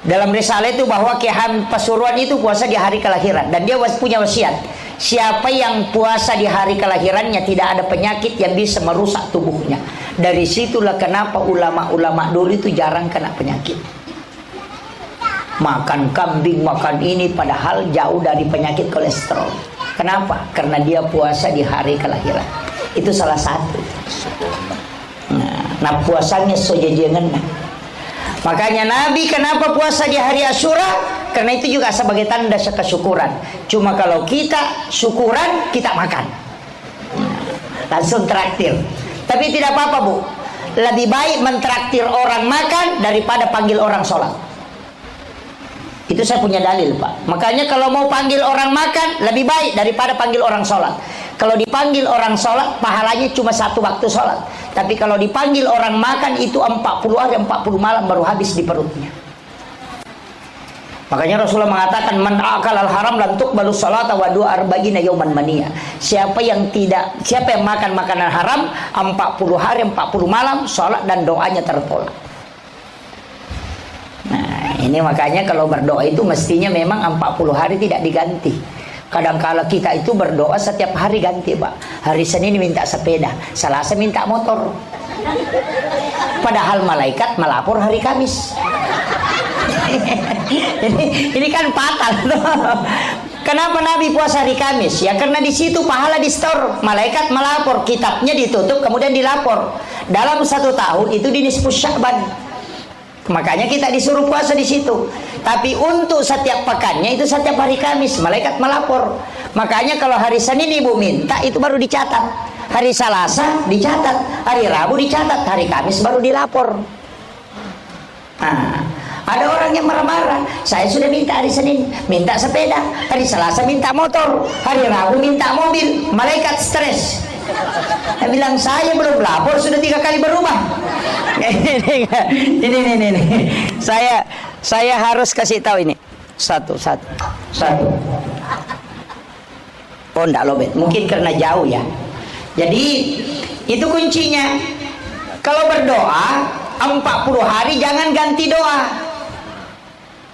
Dalam risalah itu bahwa Ki Hamid Pasuruan itu puasa di hari kelahiran, dan dia punya wasiat, siapa yang puasa di hari kelahirannya tidak ada penyakit yang bisa merusak tubuhnya. Dari situlah kenapa ulama-ulama dulu itu jarang kena penyakit. Makan kambing, makan ini, padahal jauh dari penyakit kolesterol. Kenapa? Karena dia puasa di hari kelahiran. Itu salah satu. Nah puasanya sojajengan. Makanya Nabi kenapa puasa di hari Asyura? Karena itu juga sebagai tanda kesyukuran. Cuma kalau kita syukuran, kita makan. Langsung traktir. Tapi tidak apa-apa Bu. Lebih baik mentraktir orang makan daripada panggil orang sholat. Itu saya punya dalil Pak. Makanya kalau mau panggil orang makan, lebih baik daripada panggil orang sholat. Kalau dipanggil orang sholat, pahalanya cuma satu waktu sholat. Tapi kalau dipanggil orang makan, itu 40 hari 40 malam baru habis di perutnya. Makanya Rasulullah mengatakan, man akal al haram lam tuqbalu sholata wa du'a arba'ina yauman mania. Siapa yang makan makanan haram 40 hari 40 malam, sholat dan doanya tertolak. Nah, ini makanya kalau berdoa itu mestinya memang 40 hari tidak diganti. Kadang-kala kita itu berdoa setiap hari ganti Pak. Hari Senin minta sepeda, Selasa minta motor. Padahal malaikat melapor hari Kamis. ini kan fatal. Kenapa Nabi puasa hari Kamis? Ya karena di situ pahala di store. Malaikat melapor, kitabnya ditutup kemudian dilapor. Dalam 1 tahun itu di nisfu Sya'ban. Makanya kita disuruh puasa di situ. Tapi untuk setiap pekannya itu setiap hari Kamis malaikat melapor. Makanya kalau hari Senin ibu minta itu baru dicatat. Hari Selasa dicatat, hari Rabu dicatat, hari Kamis baru dilapor. Nah, ada orang yang marah-marah. Saya sudah minta hari Senin, minta sepeda, hari Selasa minta motor, hari Rabu minta mobil. Malaikat stres. Saya bilang saya belum lapor sudah 3 kali berubah. Ini. Saya harus kasih tahu ini. Satu. Oh enggak lobet, mungkin karena jauh ya. Jadi itu kuncinya. Kalau berdoa 40 hari jangan ganti doa.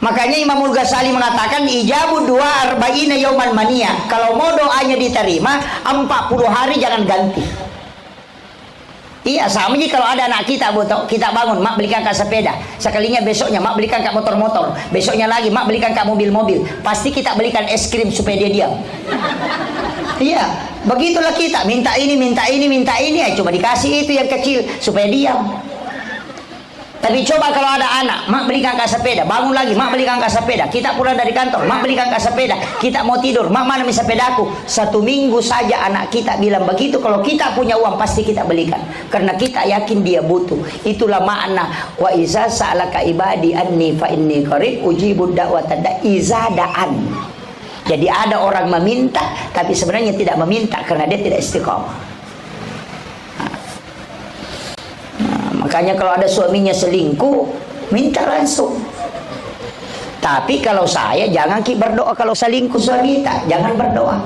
Makanya Imam Ghazali mengatakan ijabu doa arba'ina yauman mania. Kalau mau doanya diterima 40 hari jangan ganti. Iya sama aja kalau ada anak kita bangun, mak belikan kak sepeda, sekalinya besoknya mak belikan kak motor-motor, besoknya lagi mak belikan kak mobil-mobil, pasti kita belikan es krim supaya dia diam. Iya, begitulah kita minta ini ya cuma dikasih itu yang kecil supaya diam. Tapi coba kalau ada anak, mak belikan kak sepeda, bangun lagi, mak belikan kak sepeda, kita pulang dari kantor, mak belikan kak sepeda, kita mau tidur, mak mana sepedaku. 1 minggu saja anak kita bilang begitu, kalau kita punya uang pasti kita belikan, karena kita yakin dia butuh. Itulah makna wa iza sa'alaka ibadi anni fa inni qarib ujibu da'watad da'i iza da'an. Jadi ada orang meminta, tapi sebenarnya tidak meminta karena dia tidak istiqomah. Makanya kalau ada suaminya selingkuh, minta langsung. Tapi kalau saya, jangan berdoa kalau selingkuh suami kita, jangan berdoa.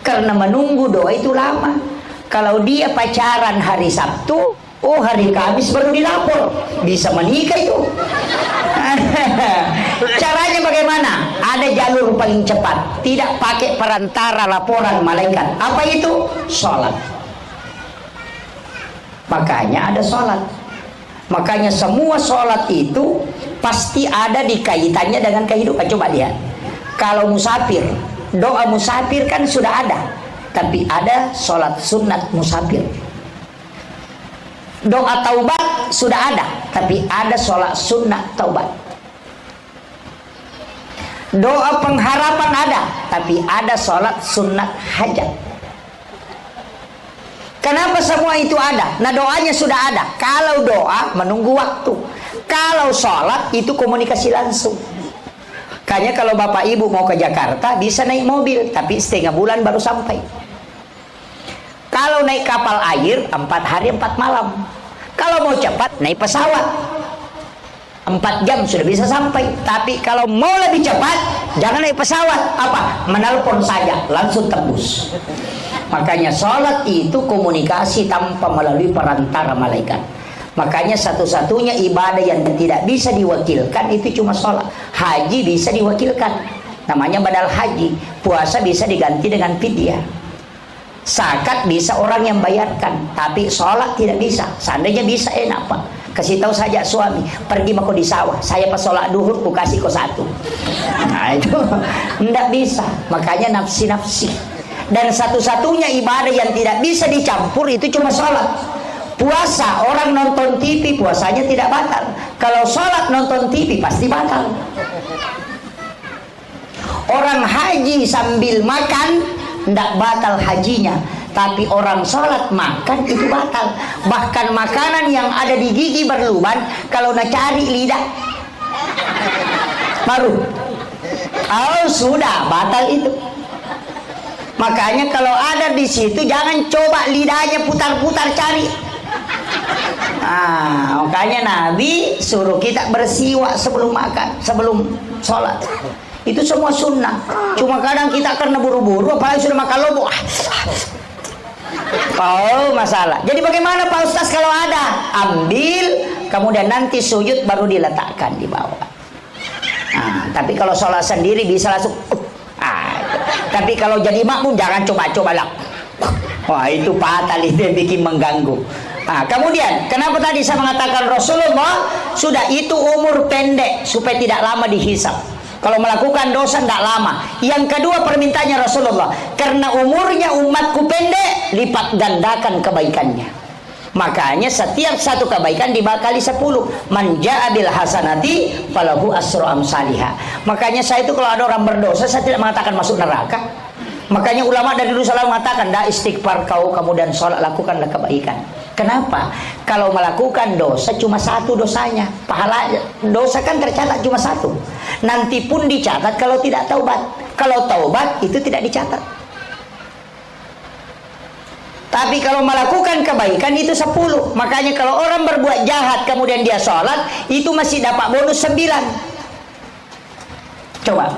Karena menunggu doa itu lama. Kalau dia pacaran hari Sabtu, oh hari Kamis baru dilapor, bisa menikah itu. Caranya bagaimana? Ada jalur paling cepat, tidak pakai perantara laporan malaikat. Apa itu? Sholat. Makanya ada sholat. Makanya semua sholat itu pasti ada di kaitannya dengan kehidupan. Coba lihat, kalau musafir, doa musafir kan sudah ada, tapi ada sholat sunat musafir. Doa taubat sudah ada, tapi ada sholat sunat taubat. Doa pengharapan ada, tapi ada sholat sunat hajat. Kenapa semua itu ada? Nah, doanya sudah ada. Kalau doa menunggu waktu, kalau sholat itu komunikasi langsung. Kayaknya kalau bapak ibu mau ke Jakarta bisa naik mobil, tapi setengah bulan baru sampai. Kalau naik kapal air 4 hari 4 malam. Kalau mau cepat naik pesawat 4 jam sudah bisa sampai. Tapi kalau mau lebih cepat jangan naik pesawat. Apa? Menelpon saja langsung tembus. Makanya sholat itu komunikasi tanpa melalui perantara malaikat. Makanya satu-satunya ibadah yang tidak bisa diwakilkan itu cuma sholat. Haji bisa diwakilkan, namanya badal haji. Puasa bisa diganti dengan fidyah. Zakat bisa orang yang bayarkan, tapi sholat tidak bisa. Seandainya bisa, enak pak, kasih tahu saja suami, pergi mau di sawah, saya pas sholat duhur ku kasih kau 1. Nah itu tidak bisa. Makanya nafsi-nafsi. Dan satu-satunya ibadah yang tidak bisa dicampur itu cuma sholat. Puasa, orang nonton TV puasanya tidak batal. Kalau sholat nonton TV pasti batal. Orang haji sambil makan tidak batal hajinya, tapi orang sholat makan itu batal. Bahkan makanan yang ada di gigi berlubang, kalau nak cari lidah baru, oh sudah batal itu. Makanya kalau ada di situ jangan coba lidahnya putar-putar cari. Nah, makanya Nabi suruh kita bersiwak sebelum makan, sebelum sholat. Itu semua sunnah. Cuma kadang kita karena buru-buru, apalagi sudah makan lobo. Oh masalah. Jadi bagaimana Pak Ustaz kalau ada? Ambil, kemudian nanti sujud baru diletakkan di bawah. Nah, tapi kalau sholat sendiri bisa langsung. Tapi kalau jadi makmum jangan coba-coba lah. Wah itu fatal, itu yang bikin mengganggu. Nah, kemudian kenapa tadi saya mengatakan Rasulullah sudah itu umur pendek supaya tidak lama dihisap. Kalau melakukan dosa tidak lama. Yang kedua permintaannya Rasulullah, karena umurnya umatku pendek, lipat gandakan kebaikannya. Makanya setiap satu kebaikan dibakali 10. Man ja'a bil hasanati falahu asru amsalihha. Makanya saya itu kalau ada orang berdosa, saya tidak mengatakan masuk neraka. Makanya ulama dari dulu selalu mengatakan, dah istighfar kau, kemudian sholat, lakukanlah kebaikan. Kenapa? Kalau melakukan dosa cuma 1 dosanya, pahala dosa kan tercatat cuma 1. Nanti pun dicatat kalau tidak taubat. Kalau taubat itu tidak dicatat. Tapi kalau melakukan kebaikan itu 10. Makanya kalau orang berbuat jahat kemudian dia sholat, itu masih dapat bonus 9. Coba,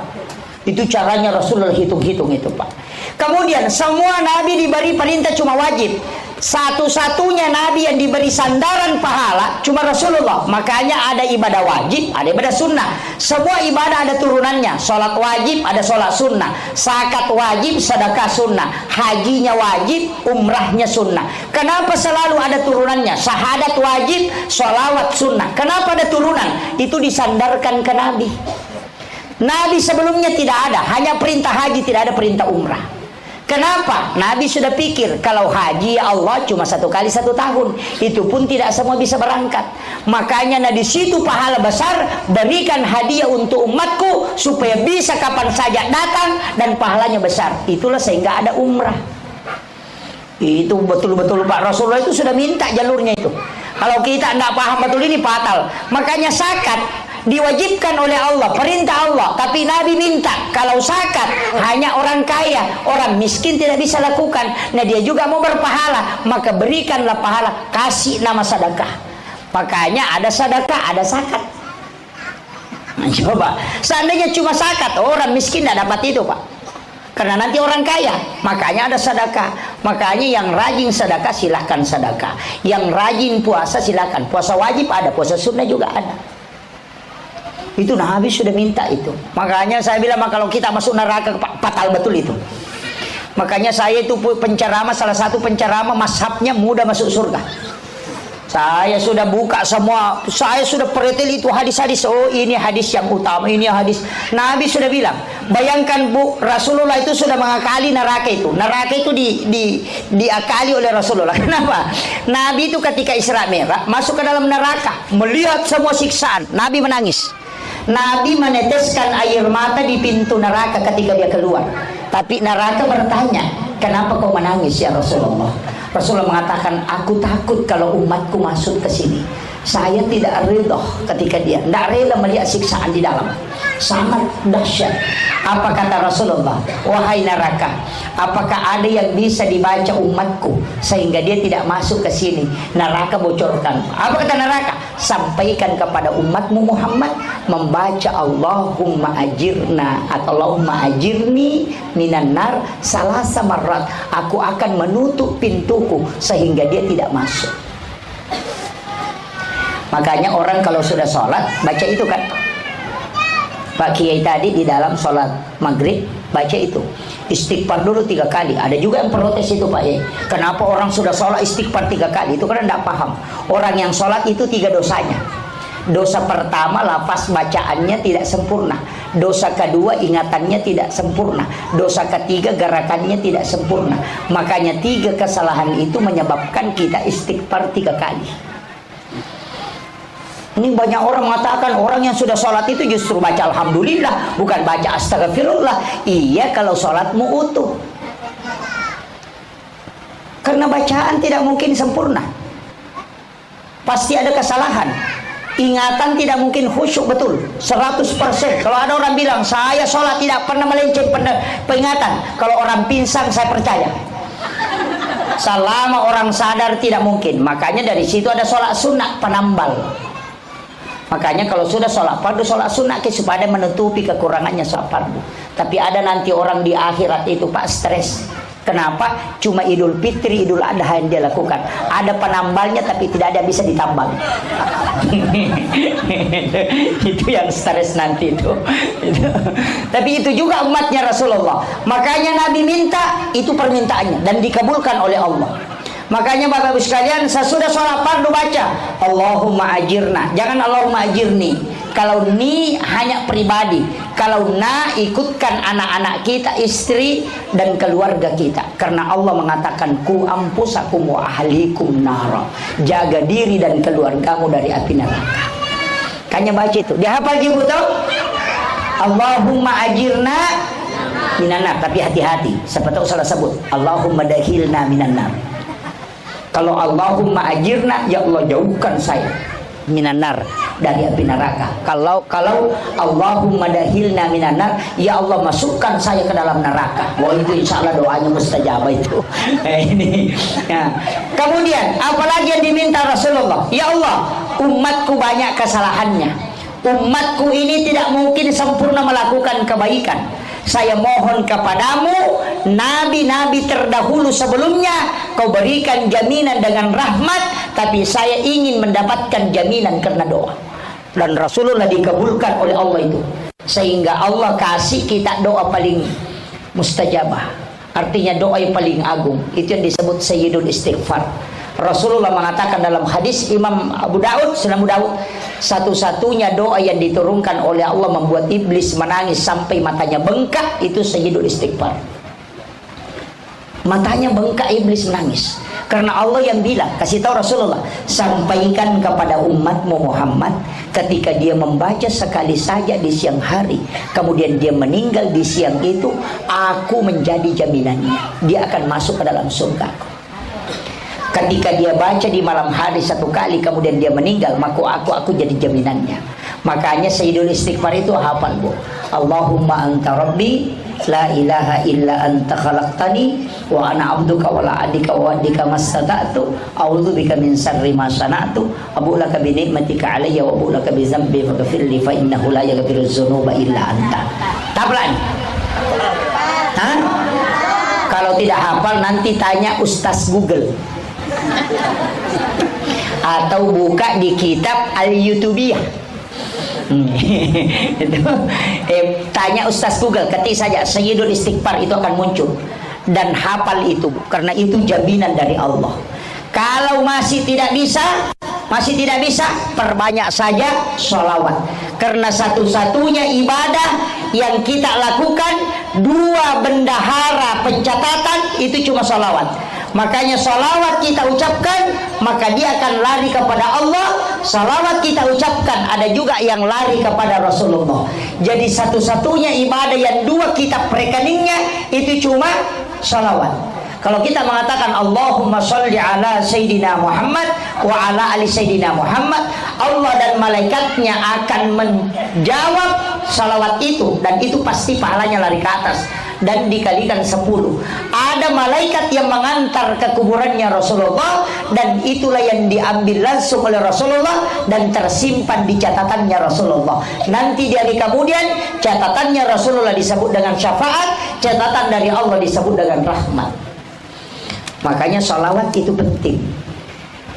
itu caranya Rasulullah hitung-hitung itu pak. Kemudian semua nabi diberi perintah cuma wajib. Satu-satunya nabi yang diberi sandaran pahala cuma Rasulullah. Makanya ada ibadah wajib, ada ibadah sunnah. Semua ibadah ada turunannya. Sholat wajib, ada sholat sunnah. Zakat wajib, sedekah sunnah. Hajinya wajib, umrahnya sunnah. Kenapa selalu ada turunannya? Syahadat wajib, sholawat sunnah. Kenapa ada turunan? Itu disandarkan ke nabi. Nabi sebelumnya tidak ada, hanya perintah haji, tidak ada perintah umrah. Kenapa? Nabi sudah pikir kalau haji ya Allah cuma 1 kali 1 tahun, itu pun tidak semua bisa berangkat. Makanya nah di situ pahala besar, berikan hadiah untuk umatku supaya bisa kapan saja datang dan pahalanya besar. Itulah sehingga ada umrah. Itu betul-betul Pak Rasulullah itu sudah minta jalurnya itu. Kalau kita tidak paham betul ini fatal. Makanya zakat diwajibkan oleh Allah, perintah Allah, tapi Nabi minta kalau zakat hanya orang kaya, orang miskin tidak bisa lakukan. Nah dia juga mau berpahala, maka berikanlah pahala, kasih nama sedekah. Makanya ada sedekah, ada zakat. Nah, coba, seandainya cuma zakat, orang miskin tidak dapat itu, Pak. Karena nanti orang kaya, makanya ada sedekah. Makanya yang rajin sedekah silahkan sedekah. Yang rajin puasa silahkan. Puasa wajib ada, puasa sunnah juga ada. Itu Nabi sudah minta itu. Makanya saya bilang kalau kita masuk neraka, fatal betul itu. Makanya saya itu penceramah, salah satu penceramah mazhabnya mudah masuk surga. Saya sudah buka semua, saya sudah pretel itu hadis-hadis. Oh, ini hadis yang utama, ini hadis. Nabi sudah bilang, bayangkan Bu, Rasulullah itu sudah mengakali neraka itu. Neraka itu diakali oleh Rasulullah. Kenapa? Nabi itu ketika Isra Mi'raj masuk ke dalam neraka, melihat semua siksaan, Nabi menangis. Nabi meneteskan air mata di pintu neraka ketika dia keluar. Tapi neraka bertanya, kenapa kau menangis ya Rasulullah? Rasulullah mengatakan, aku takut kalau umatku masuk ke sini. Saya tidak ridho ketika dia tidak rela melihat siksaan di dalam. Sangat dahsyat. Apa kata Rasulullah? Wahai neraka, apakah ada yang bisa dibaca umatku sehingga dia tidak masuk ke sini? Neraka bocorkan. Apa kata neraka? Sampaikan kepada umatmu Muhammad membaca Allahumma ajirna atau Allahumma ajirni minan nar salasa marrat. Aku akan menutup pintuku sehingga dia tidak masuk. Makanya orang kalau sudah sholat baca itu kan. Pak Kiai tadi di dalam sholat maghrib baca itu istighfar dulu 3 kali. Ada juga yang protes itu Pak Kiai, kenapa orang sudah sholat istighfar 3 kali? Itu karena tidak paham. Orang yang sholat itu 3 dosanya. Dosa pertama lafaz bacaannya tidak sempurna. Dosa kedua ingatannya tidak sempurna. Dosa ketiga gerakannya tidak sempurna. Makanya 3 kesalahan itu menyebabkan kita istighfar 3 kali. Ini banyak orang mengatakan orang yang sudah sholat itu justru baca alhamdulillah, bukan baca astagfirullah. Iya kalau sholatmu utuh. Karena bacaan tidak mungkin sempurna. Pasti ada kesalahan. Ingatan tidak mungkin khusyuk betul 100%. Kalau ada orang bilang saya sholat tidak pernah melenceng peringatan, kalau orang pingsan saya percaya. Selama orang sadar tidak mungkin. Makanya dari situ ada sholat sunnah penambal. Makanya kalau sudah sholat fardu, sholat sunnah supaya menutupi kekurangannya sholat fardu. Tapi ada nanti orang di akhirat itu Pak stres. Kenapa? Cuma Idul Fitri, Idul Adha yang dia lakukan. Ada penambalnya tapi tidak ada bisa ditambal. Itu yang stres nanti itu. Tapi itu juga umatnya Rasulullah. Makanya Nabi minta, itu permintaannya dan dikabulkan oleh Allah. Makanya Bapak Ibu sekalian, sesudah sholat fardu baca Allahumma ajirna, jangan Allahumma ajirni. Kalau ni hanya pribadi, kalau na ikutkan anak-anak kita, istri dan keluarga kita. Karena Allah mengatakan ku ampusakum wa ahlikum nara, jaga diri dan keluargamu dari api neraka. Kayaknya baca itu, dihafal ibu tahu? Allahumma ajirna minan nar, tapi hati-hati, siapa tahu salah sebut Allahumma dahilna minan nar. Kalau Allahumma ajirna, ya Allah jauhkan saya minan nar, dari api neraka. Kalau Allahumma dahilna minan nar, ya Allah masukkan saya ke dalam neraka. Wah itu insya Allah doanya mustajabah itu. Ini. Ya. Kemudian apalagi yang diminta Rasulullah? Ya Allah, umatku banyak kesalahannya. Umatku ini tidak mungkin sempurna melakukan kebaikan. Saya mohon kepadamu, nabi-nabi terdahulu sebelumnya, kau berikan jaminan dengan rahmat, tapi saya ingin mendapatkan jaminan karena doa. Dan Rasulullah dikabulkan oleh Allah itu. Sehingga Allah kasih kita doa paling mustajabah. Artinya doa yang paling agung. Itu yang disebut Sayyidul Istighfar. Rasulullah mengatakan dalam hadis Imam Abu Daud, Sunan Abu Daud, satu-satunya doa yang diturunkan oleh Allah membuat iblis menangis sampai matanya bengkak, itu Sayyidul Istighfar. Matanya bengkak, iblis menangis. Karena Allah yang bilang, kasih tahu Rasulullah, sampaikan kepada umatmu Muhammad, ketika dia membaca sekali saja di siang hari, kemudian dia meninggal di siang itu, aku menjadi jaminannya, dia akan masuk ke dalam surga. Ketika dia baca di malam hari 1 kali kemudian dia meninggal, maka aku jadi jaminannya. Makanya Sayyidul Istighfar itu hafal Bu. Allahumma anta rabbi la ilaha illa anta khalaqtani wa ana abduka wa la adika wa adika mastata'tu a'udzu bika min syarri ma sana'tu abu laka bi ni'matika alayya wa abu laka bi dzambi faghfir li fa innahu la yaghfiru dzunuba illa anta. Hafal? Hah? Kalau tidak hafal nanti tanya Ustaz Google atau buka di kitab Al-Yutubiyah. Itu tanya Ustaz Google, ketik saja Sayyidul Istighfar, itu akan muncul, dan hafal itu karena itu jaminan dari Allah. Kalau masih tidak bisa, perbanyak saja sholawat, karena satu-satunya ibadah yang kita lakukan, dua bendahara pencatatan itu cuma sholawat. Makanya sholawat kita ucapkan, maka dia akan lari kepada Allah. Sholawat kita ucapkan, ada juga yang lari kepada Rasulullah. Jadi satu-satunya ibadah yang dua kitab rekeningnya itu cuma sholawat. Kalau kita mengatakan Allahumma sholli ala Sayyidina Muhammad wa ala ali Sayyidina Muhammad, Allah dan malaikatnya akan menjawab salawat itu, dan itu pasti pahalanya lari ke atas dan dikalikan 10. Ada malaikat yang mengantar ke kuburannya Rasulullah, dan itulah yang diambil langsung oleh Rasulullah dan tersimpan di catatannya Rasulullah. Nanti di hari kemudian catatannya Rasulullah disebut dengan syafaat, catatan dari Allah disebut dengan rahmat. Makanya salawat itu penting.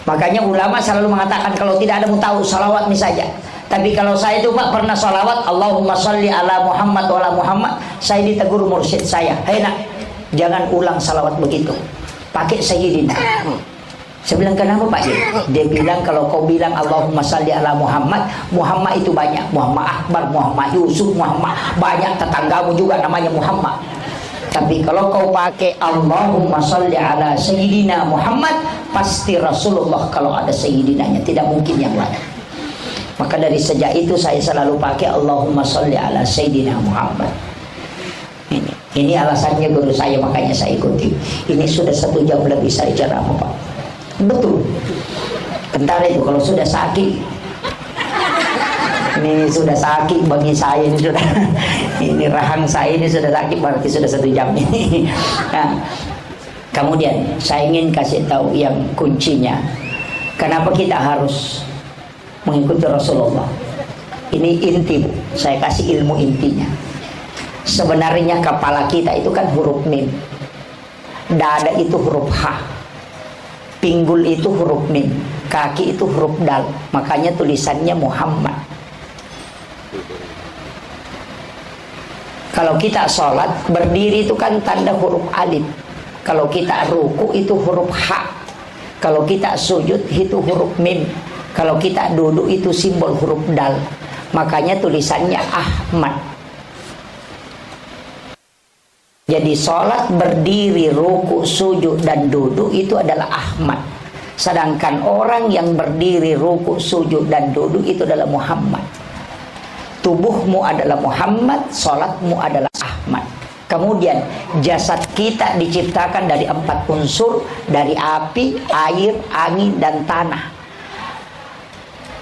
Makanya ulama selalu mengatakan kalau tidak ada mau tahu salawat ini saja. Tapi kalau saya itu Pak pernah salawat Allahumma sholli ala Muhammad wa ala Muhammad, saya ditegur mursyid saya, "Hei nak, jangan ulang salawat begitu, pakai Sayyidina." Saya bilang, "Kenapa Pak?" Dia bilang, "Kalau kau bilang Allahumma sholli ala Muhammad, Muhammad itu banyak, Muhammad Akbar, Muhammad Yusuf, Muhammad, banyak tetanggamu juga namanya Muhammad. Tapi kalau kau pakai Allahumma sholli ala Sayyidina Muhammad, pasti Rasulullah kalau ada Sayyidinanya, tidak mungkin yang lain." Maka dari sejak itu saya selalu pakai Allahumma sholli ala Sayyidina Muhammad. Ini alasannya guru saya, makanya saya ikuti. Ini sudah 1 jam lebih saya ceramah Pak. Betul. Bentar itu kalau sudah sakit. Ini sudah sakit bagi saya, ini sudah ini rahang saya ini sudah sakit, berarti sudah 1 jam ini. Nah, kemudian saya ingin kasih tahu yang kuncinya, kenapa kita harus mengikuti Rasulullah. Ini inti Bu, saya kasih ilmu intinya. Sebenarnya kepala kita itu kan huruf mim, dada itu huruf H, pinggul itu huruf mim, kaki itu huruf dal, makanya tulisannya Muhammad. Kalau kita sholat berdiri itu kan tanda huruf alif, kalau kita ruku itu huruf H, kalau kita sujud itu huruf mim, kalau kita duduk itu simbol huruf dal, makanya tulisannya Ahmad. Jadi sholat berdiri, ruku, sujud dan duduk itu adalah Ahmad. Sedangkan orang yang berdiri, ruku, sujud dan duduk itu adalah Muhammad. Tubuhmu adalah Muhammad, sholatmu adalah Ahmad. Kemudian jasad kita diciptakan dari 4 unsur, dari api, air, angin dan tanah.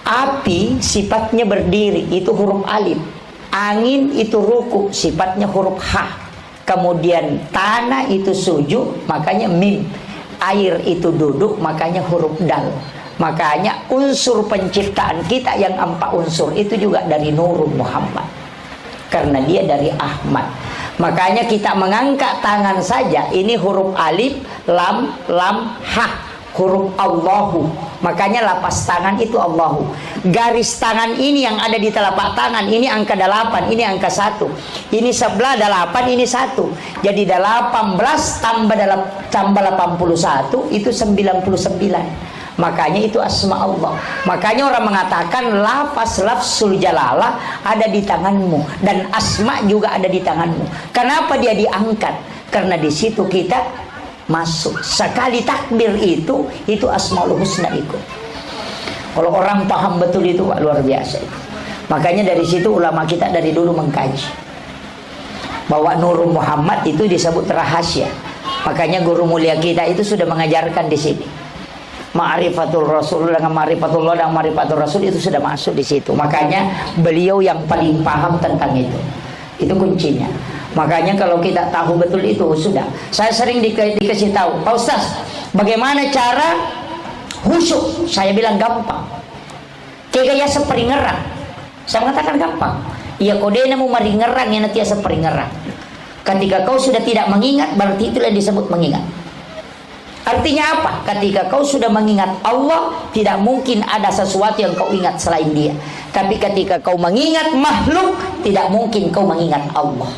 Api sifatnya berdiri, itu huruf alif. Angin itu ruku, sifatnya huruf H. Kemudian tanah itu sujud, makanya mim. Air itu duduk, makanya huruf dal. Makanya unsur penciptaan kita yang 4 unsur itu juga dari Nurul Muhammad, karena dia dari Ahmad. Makanya kita mengangkat tangan saja, ini huruf alif, lam, ha, huruf Allahu. Makanya lapas tangan itu Allahu. Garis tangan ini yang ada di telapak tangan, ini angka 8, ini angka 1. Ini sebelah 8, ini 1. Jadi 18 tambah 81 itu 99. Makanya itu asma Allah. Makanya orang mengatakan lafazul jalalah ada di tanganmu dan asma juga ada di tanganmu. Kenapa dia diangkat? Karena di situ kita masuk. Sekali takbir itu asmaul husna ikut. Kalau orang paham betul itu Pak, luar biasa itu. Makanya dari situ ulama kita dari dulu mengkaji bahwa Nurul Muhammad itu disebut rahasia. Makanya guru mulia kita itu sudah mengajarkan di sini. Ma'rifatul Rasul dengan Ma'rifatullah dan Ma'rifatul Rasul itu sudah masuk di situ. Makanya beliau yang paling paham tentang itu. Itu kuncinya. Makanya kalau kita tahu betul itu sudah. Saya sering dikasih tahu, Pak Ustaz, bagaimana cara khusyuk? Saya bilang gampang. Kayak gaya seperingerang. Saya mengatakan gampang. Iya kode namu maringerang yang nanti seperingerang. Ketika kau sudah tidak mengingat, berarti itulah disebut mengingat. Artinya apa? Ketika kau sudah mengingat Allah, tidak mungkin ada sesuatu yang kau ingat selain Dia. Tapi ketika kau mengingat makhluk, tidak mungkin kau mengingat Allah.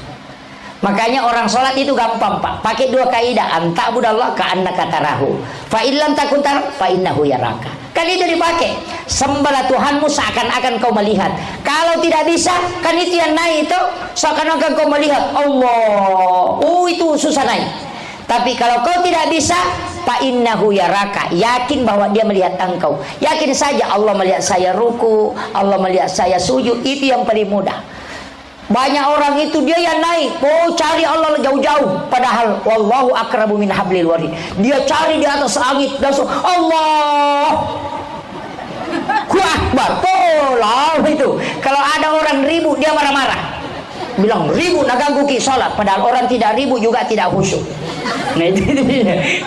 Makanya orang sholat itu gampang, Pak. Pakai dua kaidah, anta'budallah ka'annaka tarahu, fa illam takun tarahu fa innahu yaraka. Kan itu dipakai. Sembahlah Tuhanmu seakan-akan kau melihat. Kalau tidak bisa, kan itu yang naik itu seakan-akan kau melihat Allah. Oh, itu susah naik. Tapi kalau kau tidak bisa, fa innahu yaraka, yakin bahwa Dia melihat engkau. Yakin saja Allah melihat saya ruku, Allah melihat saya sujud, itu yang paling mudah. Banyak orang itu dia yang naik, cari Allah jauh-jauh, padahal wallahu akrabu min hablil warid. Dia cari di atas langit, langsung Allah Akbar. Lah itu. Kalau ada orang ribut dia marah-marah. Bilang ribut nak ganggu ki salat, padahal orang tidak ribut juga tidak khusyuk. Nah itu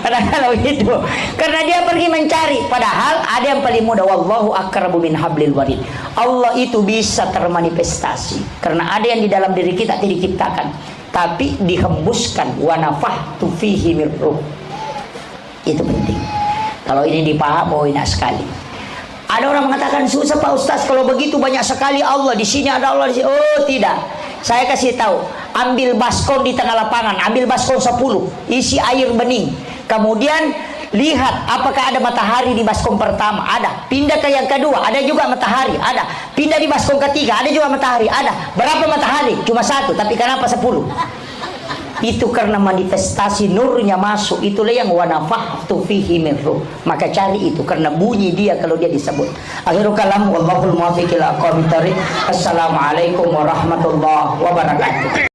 padahal itu karena dia pergi mencari, padahal ada yang paling mudah, wallahu akrabu min hablil warid. Allah itu bisa termanifestasi karena ada yang di dalam diri kita tidak diciptakan, tapi dihembuskan, wa nafahtu fihi min ruh. Itu penting. Kalau ini dipaham, oh enak sekali. Ada orang mengatakan susah Pak Ustaz, kalau begitu banyak sekali Allah di sini, ada Allah di sini. Oh tidak. Saya kasih tahu, ambil baskom di tengah lapangan, ambil baskom 10, isi air bening. Kemudian lihat apakah ada matahari di baskom pertama, ada. Pindah ke yang kedua, ada juga matahari, ada. Pindah di baskom ketiga, ada juga matahari, ada. Berapa matahari? Cuma 1, tapi kenapa 10? Itu karena manifestasi nurnya masuk. Itulah yang wa nafahtu fihi min ruh. Maka cari itu karena bunyi dia kalau dia disebut. Akhirul kalam wallahul muwaffiq ila aqwamit thariq. Assalamualaikum warahmatullahi wabarakatuh.